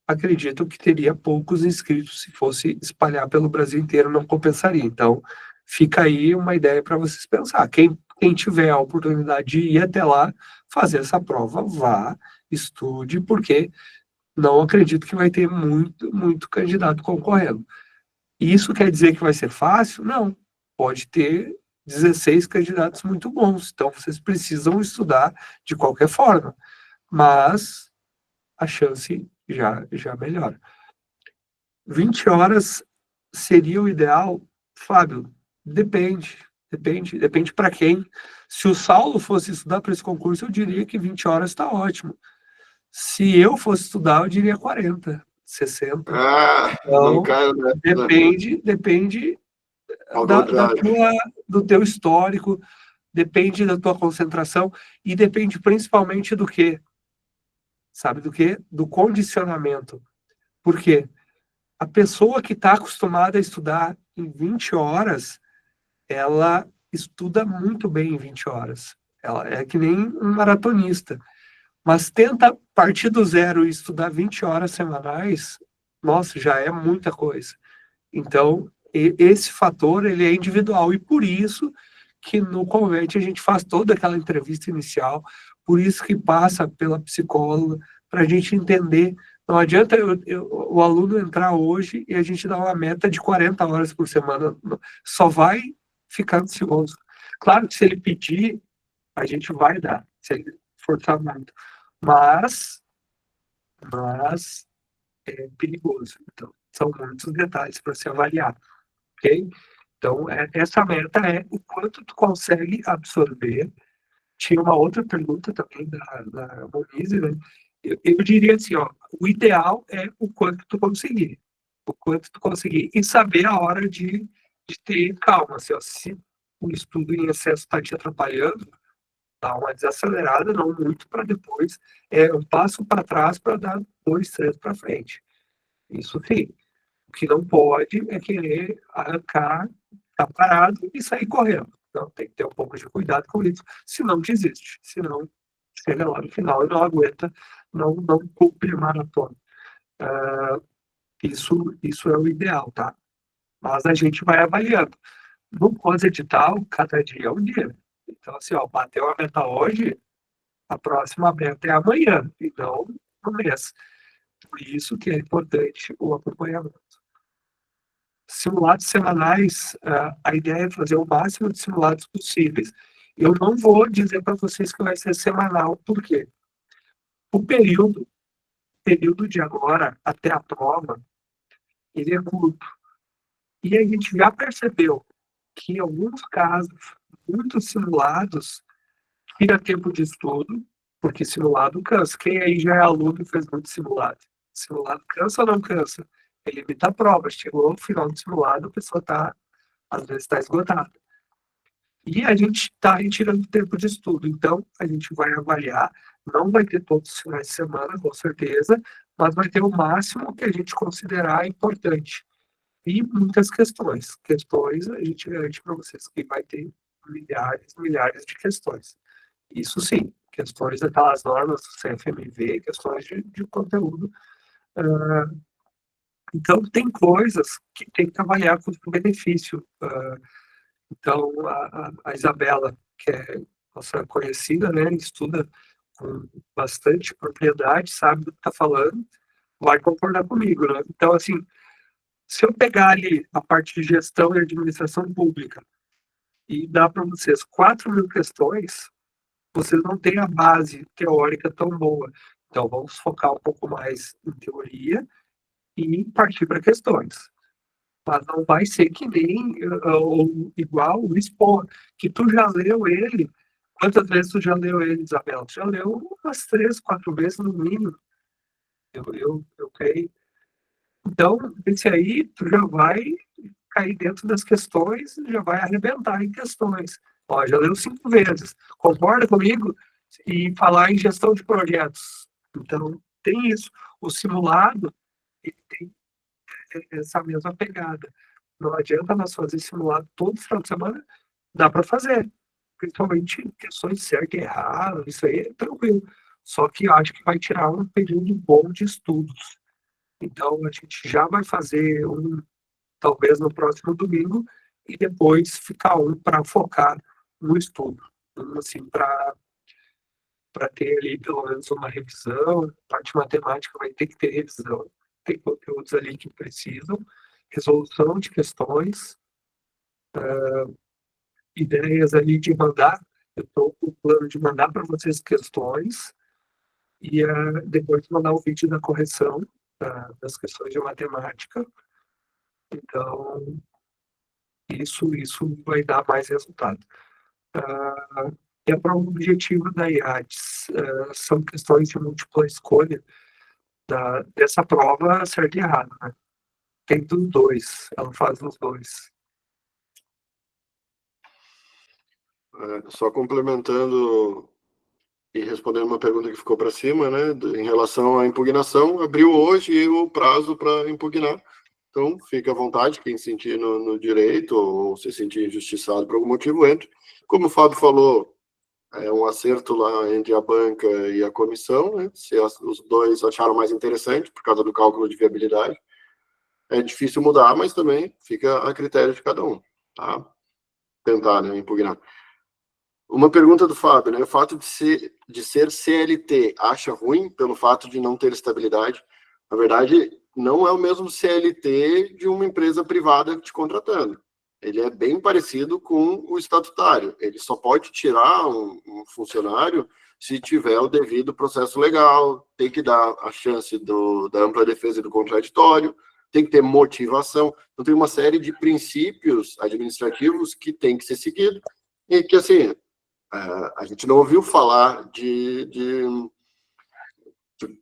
acreditam que teria poucos inscritos. Se fosse espalhar pelo Brasil inteiro, não compensaria. Então, fica aí uma ideia para vocês pensar. Quem quem tiver a oportunidade de ir até lá, fazer essa prova, vá, estude, porque não acredito que vai ter muito candidato concorrendo. Isso quer dizer que vai ser fácil? Não. Pode ter 16 candidatos muito bons, então vocês precisam estudar de qualquer forma, mas a chance já melhora. 20 horas seria o ideal? Fábio, depende para quem. Se o Saulo fosse estudar para esse concurso, eu diria que 20 horas está ótimo. Se eu fosse estudar, eu diria 40, 60. Não Então, caiu, né? depende Ao da contrário. do teu histórico, depende da tua concentração e depende principalmente do quê? Sabe do quê? Do condicionamento. Por quê? A pessoa que está acostumada a estudar em 20 horas, ela estuda muito bem em 20 horas. Ela é que nem um maratonista. Mas tenta partir do zero e estudar 20 horas semanais, nossa, já é muita coisa. Então, esse fator, ele é individual. E por isso que no Converte a gente faz toda aquela entrevista inicial, por isso que passa pela psicóloga, para a gente entender. Não adianta o aluno entrar hoje e a gente dar uma meta de 40 horas por semana. Só vai ficar ansioso. Claro que se ele pedir, a gente vai dar, se ele forçar muito. Mas é perigoso. Então, são muitos detalhes para se avaliar, ok? Então, essa meta é o quanto tu consegue absorver. Tinha uma outra pergunta também da Monize, né? Eu diria assim, ó, o ideal é o quanto tu conseguir. O quanto tu conseguir. E saber a hora de ter calma. Assim, ó, se o estudo em excesso está te atrapalhando, dá uma desacelerada, não muito, para depois um passo para trás para dar 2, 3 para frente. Isso sim. O que não pode é querer arrancar, ficar parado e sair correndo. Então tem que ter um pouco de cuidado com isso. Senão desiste. Senão chega lá no final e não aguenta, não cumpre maratona. Isso é o ideal, tá? Mas a gente vai avaliando. No pós-edital, cada dia é um dia. Então, assim, ó, bateu a meta hoje, a próxima meta é amanhã, e não no mês. Por isso que é importante o acompanhamento. Simulados semanais, a ideia é fazer o máximo de simulados possíveis. Eu não vou dizer para vocês que vai ser semanal, por quê? O período de agora até a prova, ele é curto. E a gente já percebeu que em alguns casos, muitos simulados, tira tempo de estudo, porque simulado cansa. Quem aí já é aluno e fez muito simulado? Simulado cansa ou não cansa? Ele limita a prova. Chegou no final do simulado, a pessoa às vezes está esgotada. E a gente está retirando tempo de estudo. Então, a gente vai avaliar. Não vai ter todos os finais de semana, com certeza, mas vai ter o máximo que a gente considerar importante. E muitas questões. Questões, a gente garante para vocês que vai ter milhares de questões. Isso sim, questões daquelas normas do CFMV, questões de conteúdo. Então, tem coisas que tem que avaliar custo-benefício. Então, a Isabela, que é nossa conhecida, né, estuda com bastante propriedade, sabe do que está falando, vai concordar comigo, né? Então, assim, se eu pegar ali a parte de gestão e administração pública e dar para vocês 4.000 questões, vocês não têm a base teórica tão boa. Então, vamos focar um pouco mais em teoria e partir para questões. Mas não vai ser que nem ou igual o Expo, que tu já leu ele. Quantas vezes tu já leu ele, Isabel? Tu já leu umas 3, 4 vezes no mínimo. Eu creio. Então, esse aí, tu já vai cair dentro das questões, já vai arrebentar em questões. Ó, já leu 5 vezes. Concorda comigo? E falar em gestão de projetos. Então, tem isso. O simulado, ele tem essa mesma pegada. Não adianta nós fazer simulado todo final de semana, dá para fazer. Principalmente questões de certo e errado, isso aí é tranquilo. Só que eu acho que vai tirar um período bom de estudos. Então, a gente já vai fazer talvez no próximo domingo, e depois ficar para focar um estudo, assim, para ter ali pelo menos uma revisão. A parte matemática vai ter que ter revisão, tem conteúdos ali que precisam, resolução de questões, ideias ali de mandar, eu estou com o plano de mandar para vocês questões e depois mandar o vídeo da correção das questões de matemática. Então, isso vai dar mais resultado. E a prova objetiva da IADES são questões de múltipla escolha dessa prova, certo e errado, né? Tem dos dois, ela faz os dois. Só complementando e respondendo uma pergunta que ficou para cima, né, em relação à impugnação, abriu hoje o prazo para impugnar. Então, fique à vontade, quem sentir no direito ou se sentir injustiçado por algum motivo, entre. Como o Fábio falou, é um acerto lá entre a banca e a comissão, né, se os dois acharam mais interessante por causa do cálculo de viabilidade. É difícil mudar, mas também fica a critério de cada um, tá? Tentar, né, impugnar. Uma pergunta do Fábio, né? O fato de ser CLT acha ruim pelo fato de não ter estabilidade? Na verdade, não é o mesmo CLT de uma empresa privada te contratando. Ele é bem parecido com o estatutário. Ele só pode tirar um funcionário se tiver o devido processo legal, tem que dar a chance da ampla defesa e do contraditório, tem que ter motivação. Então, tem uma série de princípios administrativos que tem que ser seguido e que, assim, a gente não ouviu falar de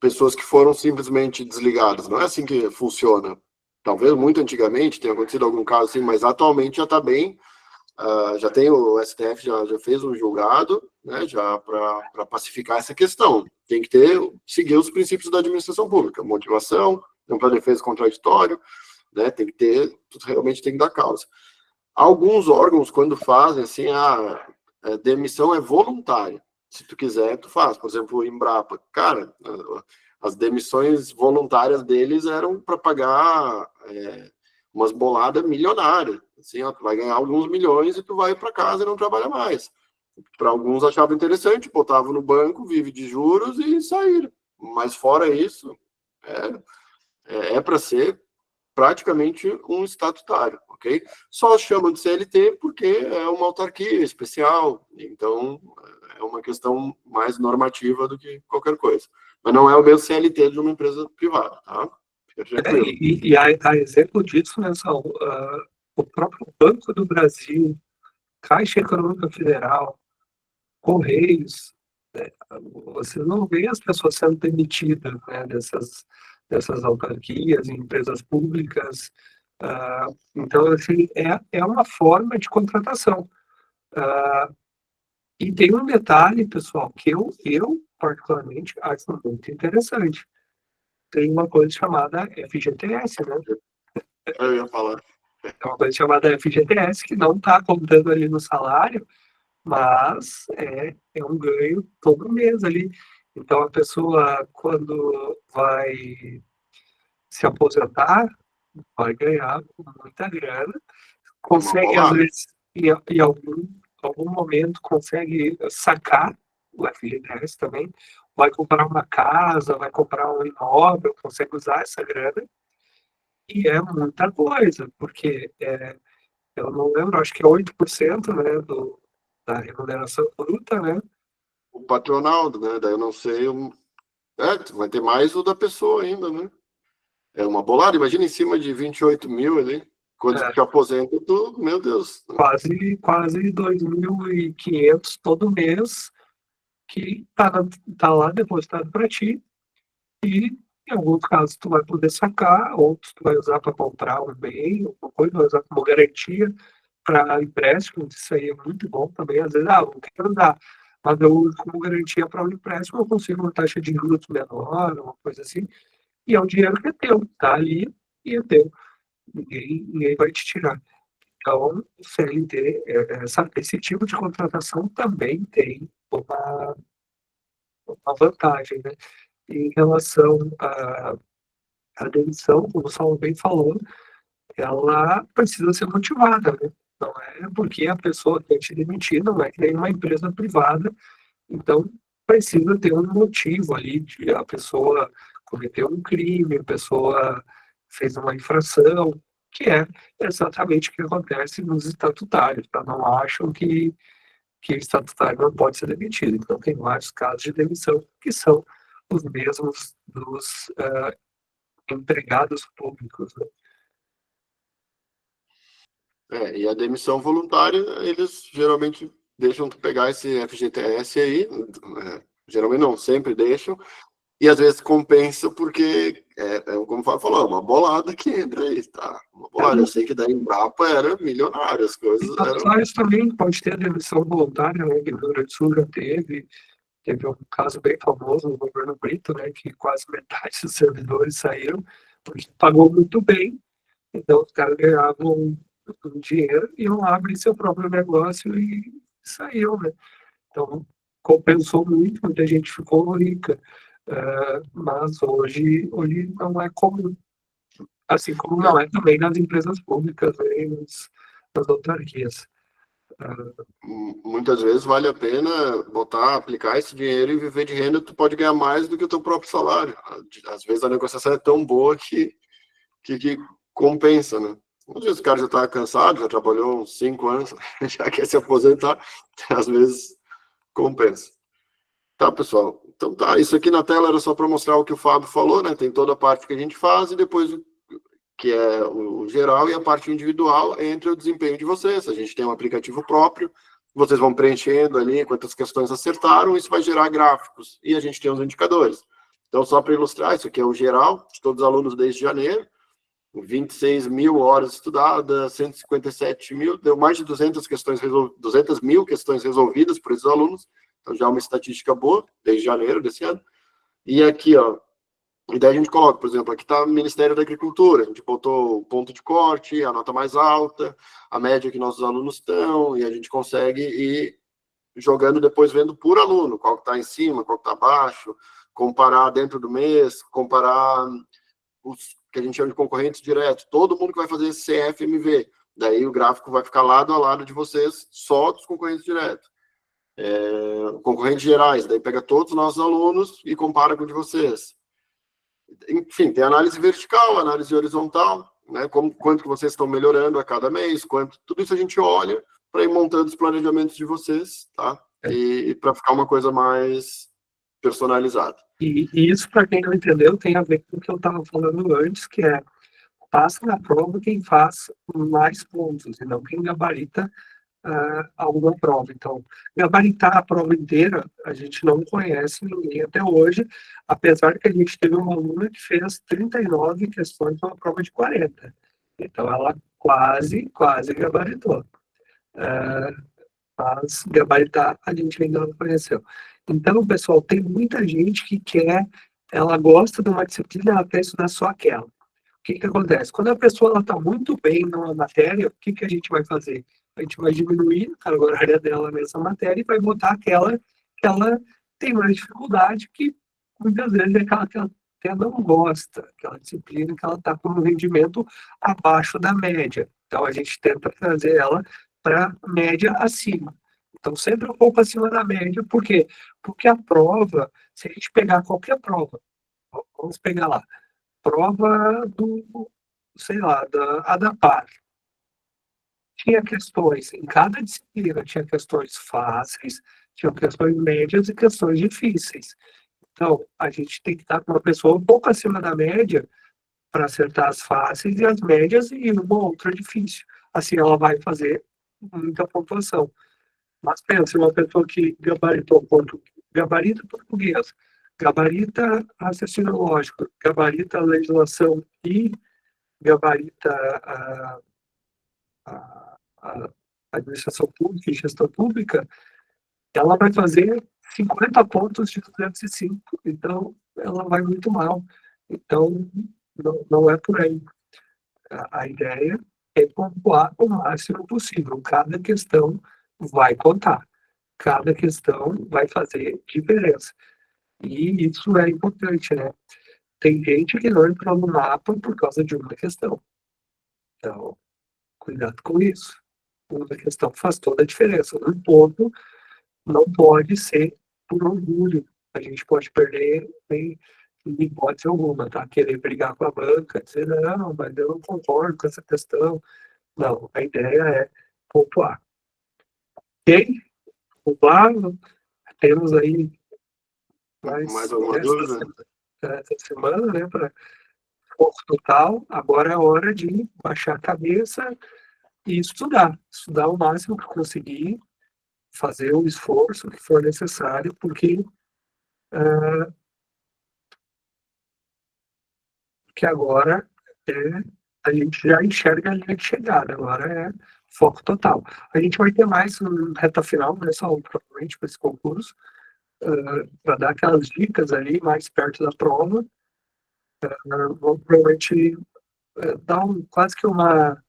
pessoas que foram simplesmente desligadas. Não é assim que funciona. Talvez muito antigamente tenha acontecido algum caso assim, mas atualmente já está bem. Já tem o STF, já fez um julgado, né, já para pacificar essa questão. Tem que seguir os princípios da administração pública, motivação, ampla defesa contraditório, né, tem que ter, realmente tem que dar causa. Alguns órgãos, quando fazem assim, demissão é voluntária. Se tu quiser, tu faz. Por exemplo, o Embrapa. Cara, as demissões voluntárias deles eram para pagar umas boladas milionárias. Assim, ó, tu vai ganhar alguns milhões e tu vai para casa e não trabalha mais. Para alguns achavam interessante, botavam no banco, vive de juros e saíram. Mas fora isso, é para ser praticamente um estatutário, ok? Só chamam de CLT porque é uma autarquia especial, então é uma questão mais normativa do que qualquer coisa. Mas não é o mesmo CLT de uma empresa privada, tá? E a exemplo disso, né, Saul, o próprio Banco do Brasil, Caixa Econômica Federal, Correios, né, você não vê as pessoas sendo demitidas, né, dessas autarquias, empresas públicas. Então, assim, é uma forma de contratação. E tem um detalhe, pessoal, que eu particularmente acho muito interessante. Tem uma coisa chamada FGTS, né? Eu ia falar. É uma coisa chamada FGTS que não está contando ali no salário, mas é um ganho todo mês ali. Então, a pessoa, quando vai se aposentar, vai ganhar muita grana, consegue, às vezes, em algum momento, consegue sacar o FGTS também, vai comprar uma casa, vai comprar um imóvel, consegue usar essa grana, e é muita coisa, porque eu não lembro, acho que é 8%, né, da remuneração bruta, né? O patronal, né? Daí eu não sei. Vai ter mais o da pessoa ainda, né? É uma bolada. Imagina em cima de 28 mil ali. Quando te aposenta, meu Deus. Quase 2.500 todo mês que tá lá depositado para ti. E em alguns casos tu vai poder sacar, outros tu vai usar para comprar um bem, alguma coisa, vai usar como garantia para empréstimo. Isso aí é muito bom também. Às vezes, não quero dar, mas eu uso como garantia para o empréstimo, eu consigo uma taxa de juros menor, uma coisa assim. E é um dinheiro que é teu, tá ali e é teu. Ninguém vai te tirar. Então, o CLT, esse tipo de contratação também tem uma vantagem, né? Em relação à demissão, como o Saulo bem falou, ela precisa ser motivada, né? Não é porque a pessoa quer te demitir, não é que nem uma empresa privada, então precisa ter um motivo ali de a pessoa cometeu um crime, a pessoa fez uma infração, que é exatamente o que acontece nos estatutários, tá? Não acham que o estatutário não pode ser demitido. Então, tem vários casos de demissão que são os mesmos dos empregados públicos, né? E a demissão voluntária, eles geralmente deixam tu pegar esse FGTS aí, geralmente não, sempre deixam, e às vezes compensa porque, como o Fábio falou, é uma bolada que entra aí, tá? Uma bolada. Eu sei que da Embrapa era milionário, as coisas eram... Mas também pode ter a demissão voluntária, né? Que no Rio Grande do Sul já teve um caso bem famoso no governo Brito, né? Que quase metade dos servidores saíram, porque pagou muito bem, então os caras ganhavam um dinheiro e iam lá abrir seu próprio negócio e saíam, né? Então, compensou muito, muita gente ficou rica, mas hoje não é comum. Assim como não é também nas empresas públicas, né, nas autarquias. Muitas vezes vale a pena aplicar esse dinheiro e viver de renda, tu pode ganhar mais do que o teu próprio salário. Às vezes a negociação é tão boa que compensa, né? Às vezes o cara já está cansado, já trabalhou uns 5 anos, já quer se aposentar, às vezes compensa. Tá, pessoal? Então tá, isso aqui na tela era só para mostrar o que o Fábio falou, né? Tem toda a parte que a gente faz e depois que é o geral e a parte individual entre o desempenho de vocês. A gente tem um aplicativo próprio, vocês vão preenchendo ali quantas questões acertaram, isso vai gerar gráficos e a gente tem os indicadores. Então, só para ilustrar, isso aqui é o geral de todos os alunos desde janeiro, 26 mil horas estudadas, 157 mil, deu mais de 200 mil questões resolvidas por esses alunos, então já é uma estatística boa, desde janeiro desse ano. E aqui, ó, e daí a gente coloca, por exemplo, aqui está o Ministério da Agricultura, a gente botou o ponto de corte, a nota mais alta, a média que nossos alunos estão, e a gente consegue ir jogando depois, vendo por aluno, qual que está em cima, qual que está abaixo, comparar dentro do mês, comparar os que a gente chama de concorrentes diretos, todo mundo que vai fazer esse CFMV, daí o gráfico vai ficar lado a lado de vocês, só dos concorrentes diretos. Concorrentes gerais, daí pega todos os nossos alunos e compara com o de vocês. Enfim, tem análise vertical, análise horizontal, né? Quanto que vocês estão melhorando a cada mês, tudo isso a gente olha para ir montando os planejamentos de vocês, tá? E para ficar uma coisa mais personalizada. E isso, para quem não entendeu, tem a ver com o que eu estava falando antes, que é passa na prova quem faz mais pontos, e não quem gabarita alguma prova. Então, gabaritar a prova inteira, a gente não conhece ninguém até hoje, apesar que a gente teve uma aluna que fez 39 questões numa prova de 40. Então, ela quase gabaritou. Mas gabaritar a gente ainda não conheceu. Então, pessoal, tem muita gente que ela gosta de uma disciplina, ela quer estudar só aquela. O que acontece? Quando a pessoa está muito bem numa matéria, o que a gente vai fazer? A gente vai diminuir a carga horária dela nessa matéria e vai botar aquela que ela tem mais dificuldade, que muitas vezes é aquela que ela não gosta, aquela disciplina que ela está com um rendimento abaixo da média. Então, a gente tenta trazer ela para média acima. Então, sempre um pouco acima da média. Por quê? Porque a prova, se a gente pegar qualquer prova, vamos pegar lá, prova sei lá, da ADAPAR, tinha questões, em cada disciplina tinha questões fáceis, tinha questões médias e questões difíceis. Então, a gente tem que estar com uma pessoa um pouco acima da média para acertar as fáceis e as médias e uma outra difícil. Assim, ela vai fazer muita pontuação. Mas pensa, uma pessoa que gabarita português, gabarita raciocínio lógico, gabarita legislação e gabarita a administração pública e gestão pública, ela vai fazer 50 pontos de 205. Então, ela vai muito mal. Então, não é por aí. A ideia é pontuar o máximo possível. Cada questão vai contar. Cada questão vai fazer diferença. E isso é importante, né? Tem gente que não entrou no mapa por causa de uma questão. Então, cuidado com isso. a questão faz toda a diferença. Um ponto não pode ser por orgulho. A gente pode perder em hipótese alguma, tá? Querer brigar com a banca, dizer, não, mas eu não concordo com essa questão. Não, a ideia é pontuar. Ok? Pontuar, temos aí Mais mais alguma dúvida? essa semana, né, para foco total. Agora é hora de baixar a cabeça e estudar o máximo que conseguir, fazer o esforço que for necessário, porque que agora é, a gente já enxerga a linha de chegada, agora é foco total. A gente vai ter mais reta final, né, só provavelmente para esse concurso, para dar aquelas dicas ali mais perto da prova. Vou provavelmente dar quase que uma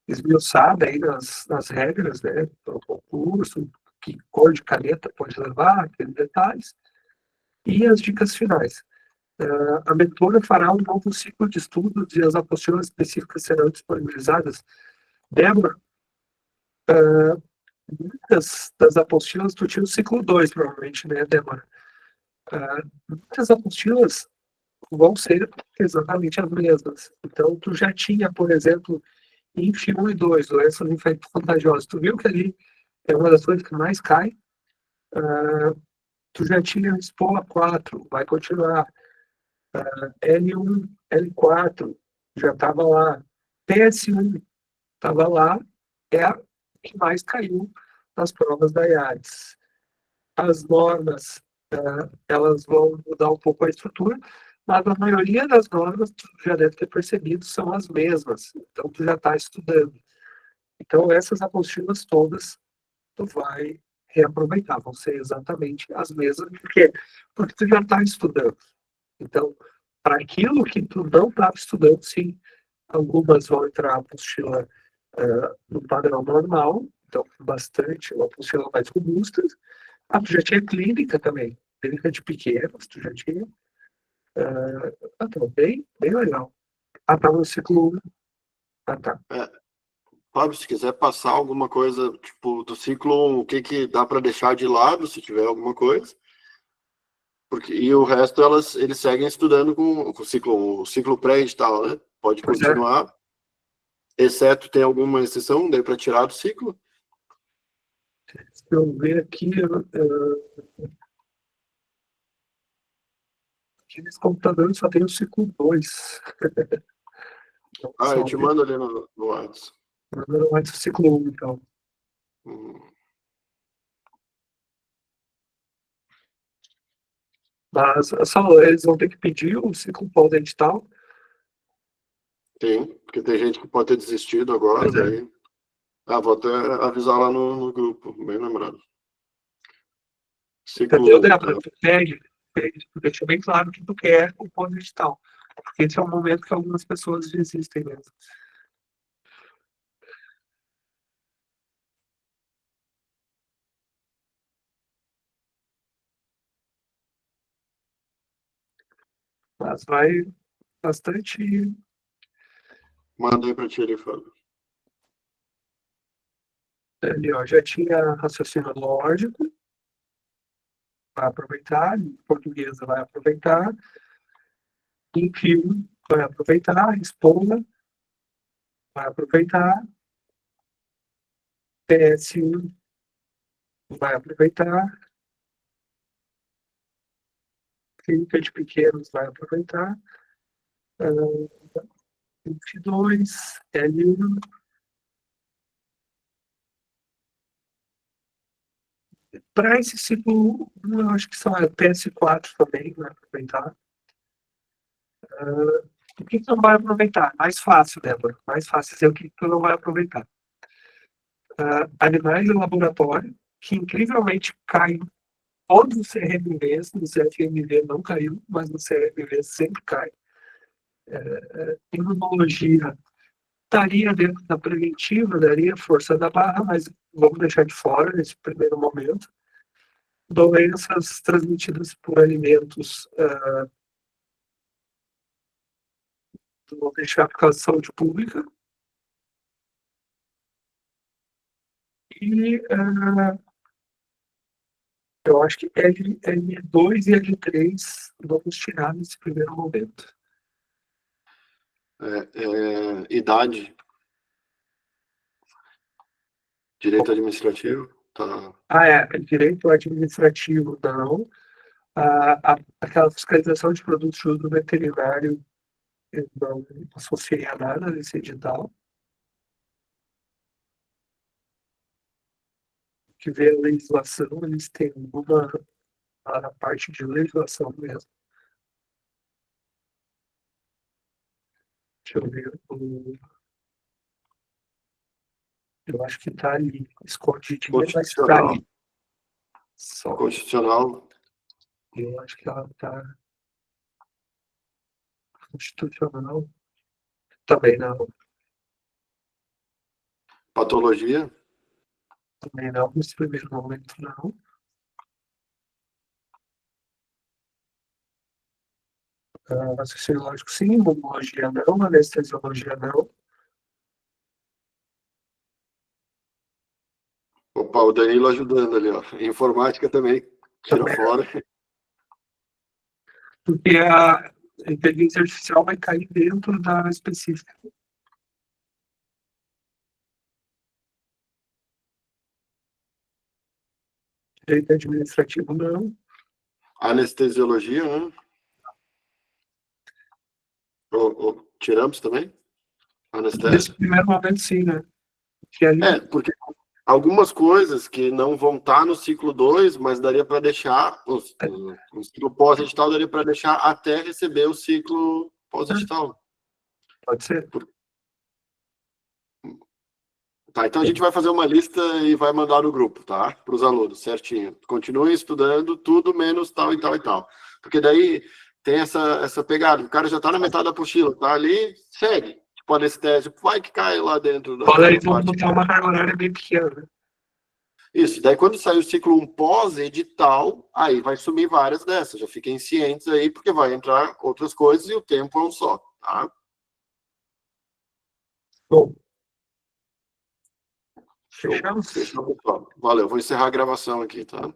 esmiuçada aí nas regras, né, do concurso, que cor de caneta pode levar, aqueles detalhes, e as dicas finais. A mentora fará um novo ciclo de estudos e as apostilas específicas serão disponibilizadas. Débora, muitas das apostilas tu tinha o ciclo 2 provavelmente, né, Débora? Muitas apostilas vão ser exatamente as mesmas. Então, tu já tinha, por exemplo, INF 1 e 2, doenças infecto-contagiosas. Tu viu que ali é uma das coisas que mais cai. Tu já tinha SPOA 4, vai continuar. L1, L4, já estava lá. PS1 estava lá, é a que mais caiu nas provas da IADES. As normas, elas vão mudar um pouco a estrutura, mas a maioria das normas, tu já deve ter percebido, são as mesmas. Então, tu já está estudando. Então, essas apostilas todas, tu vai reaproveitar, vão ser exatamente as mesmas. Por quê? Porque tu já está estudando. Então, para aquilo que tu não estava estudando, sim, algumas vão entrar a apostila no padrão normal, então bastante, uma apostila mais robusta. Tu já tinha clínica também, clínica de pequenos, tu já tinha. Tá bem legal. Tá no ciclo 1. Tá. Fábio, se quiser passar alguma coisa, tipo, do ciclo 1, o que que dá para deixar de lado, se tiver alguma coisa. Porque, e o resto, eles seguem estudando com o ciclo pré-edital, né? Pode Pois é. continuar, exceto tem alguma exceção, daí para tirar do ciclo. Se eu ver aqui, aqui nesse computador só tem o ciclo 2. Eu te mando ali no WhatsApp. Não é do ciclo 1, então. Hum. Mas só eles vão ter que pedir o ciclo pós-edital. Tem, porque tem gente que pode ter desistido agora, Pois é. daí. Vou até avisar lá no grupo, bem lembrado. Entendeu, Ciclo 1, Débora? tá? Tu pede, tu deixa bem claro que tu quer o pós-edital. Porque esse é um momento que algumas pessoas desistem mesmo. Mas vai bastante. Manda aí pra ti ali, Fábio. Ali, ó, já tinha raciocínio lógico, vai aproveitar, em portuguesa vai aproveitar, em filme vai aproveitar, esposa vai aproveitar, PS1 vai aproveitar, clínica de pequenos vai aproveitar, 22, L1. Para esse ciclo, eu acho que são PS4 também, vai aproveitar. O que tu não vai aproveitar? Mais fácil, Débora. Mais fácil dizer o que tu não vai aproveitar. Animais de laboratório, que incrivelmente caem todos os CRMVs, no CFMV não caiu, mas no CRMV sempre cai. Imunologia estaria dentro da preventiva, daria força da barra, mas vamos deixar de fora nesse primeiro momento. Doenças transmitidas por alimentos, vamos deixar por causa da saúde pública. E eu acho que L2 e L3 vamos tirar nesse primeiro momento. Idade. Direito administrativo. Tá. Direito administrativo, não. Aquela fiscalização de produtos de uso veterinário, eu não associei a nada nesse edital. Que vê a legislação, eles têm uma a parte de legislação mesmo. Deixa eu ver. Eu acho que está ali, escondidinha, mas está ali. Só. Constitucional. Eu acho que ela está constitucional. Também não. Patologia. Também não, nesse primeiro momento não. Raciocínio lógico sim, imunologia não, anestesiologia não. Opa, o Danilo ajudando ali, ó. Informática também, tira Também fora. Porque a inteligência artificial vai cair dentro da específica. Direito administrativo não. Anestesiologia, né? Tiramos também? Nesse Anestésia. primeiro momento sim, né? Que ali, Porque algumas coisas que não vão estar no ciclo 2, mas daria para deixar, o ciclo pós-edital daria para deixar até receber o ciclo pós-edital. pode ser. Tá, então a gente vai fazer uma lista e vai mandar no grupo, tá? Para os alunos, certinho. Continuem estudando tudo menos tal e tal e tal. Porque daí tem essa pegada. O cara já está na metade da apostila, tá ali, segue. Tipo, anestésico, vai que cai lá dentro da Fala aí, vamos parte. botar uma carga horária bem pequena. Isso, daí quando sair o ciclo 1 pós-edital, aí vai sumir várias dessas. Já fiquem cientes aí, porque vai entrar outras coisas e o tempo é um só, tá? Bom. Show. Fechamos? Fechou, pessoal. Valeu, vou encerrar a gravação aqui, tá?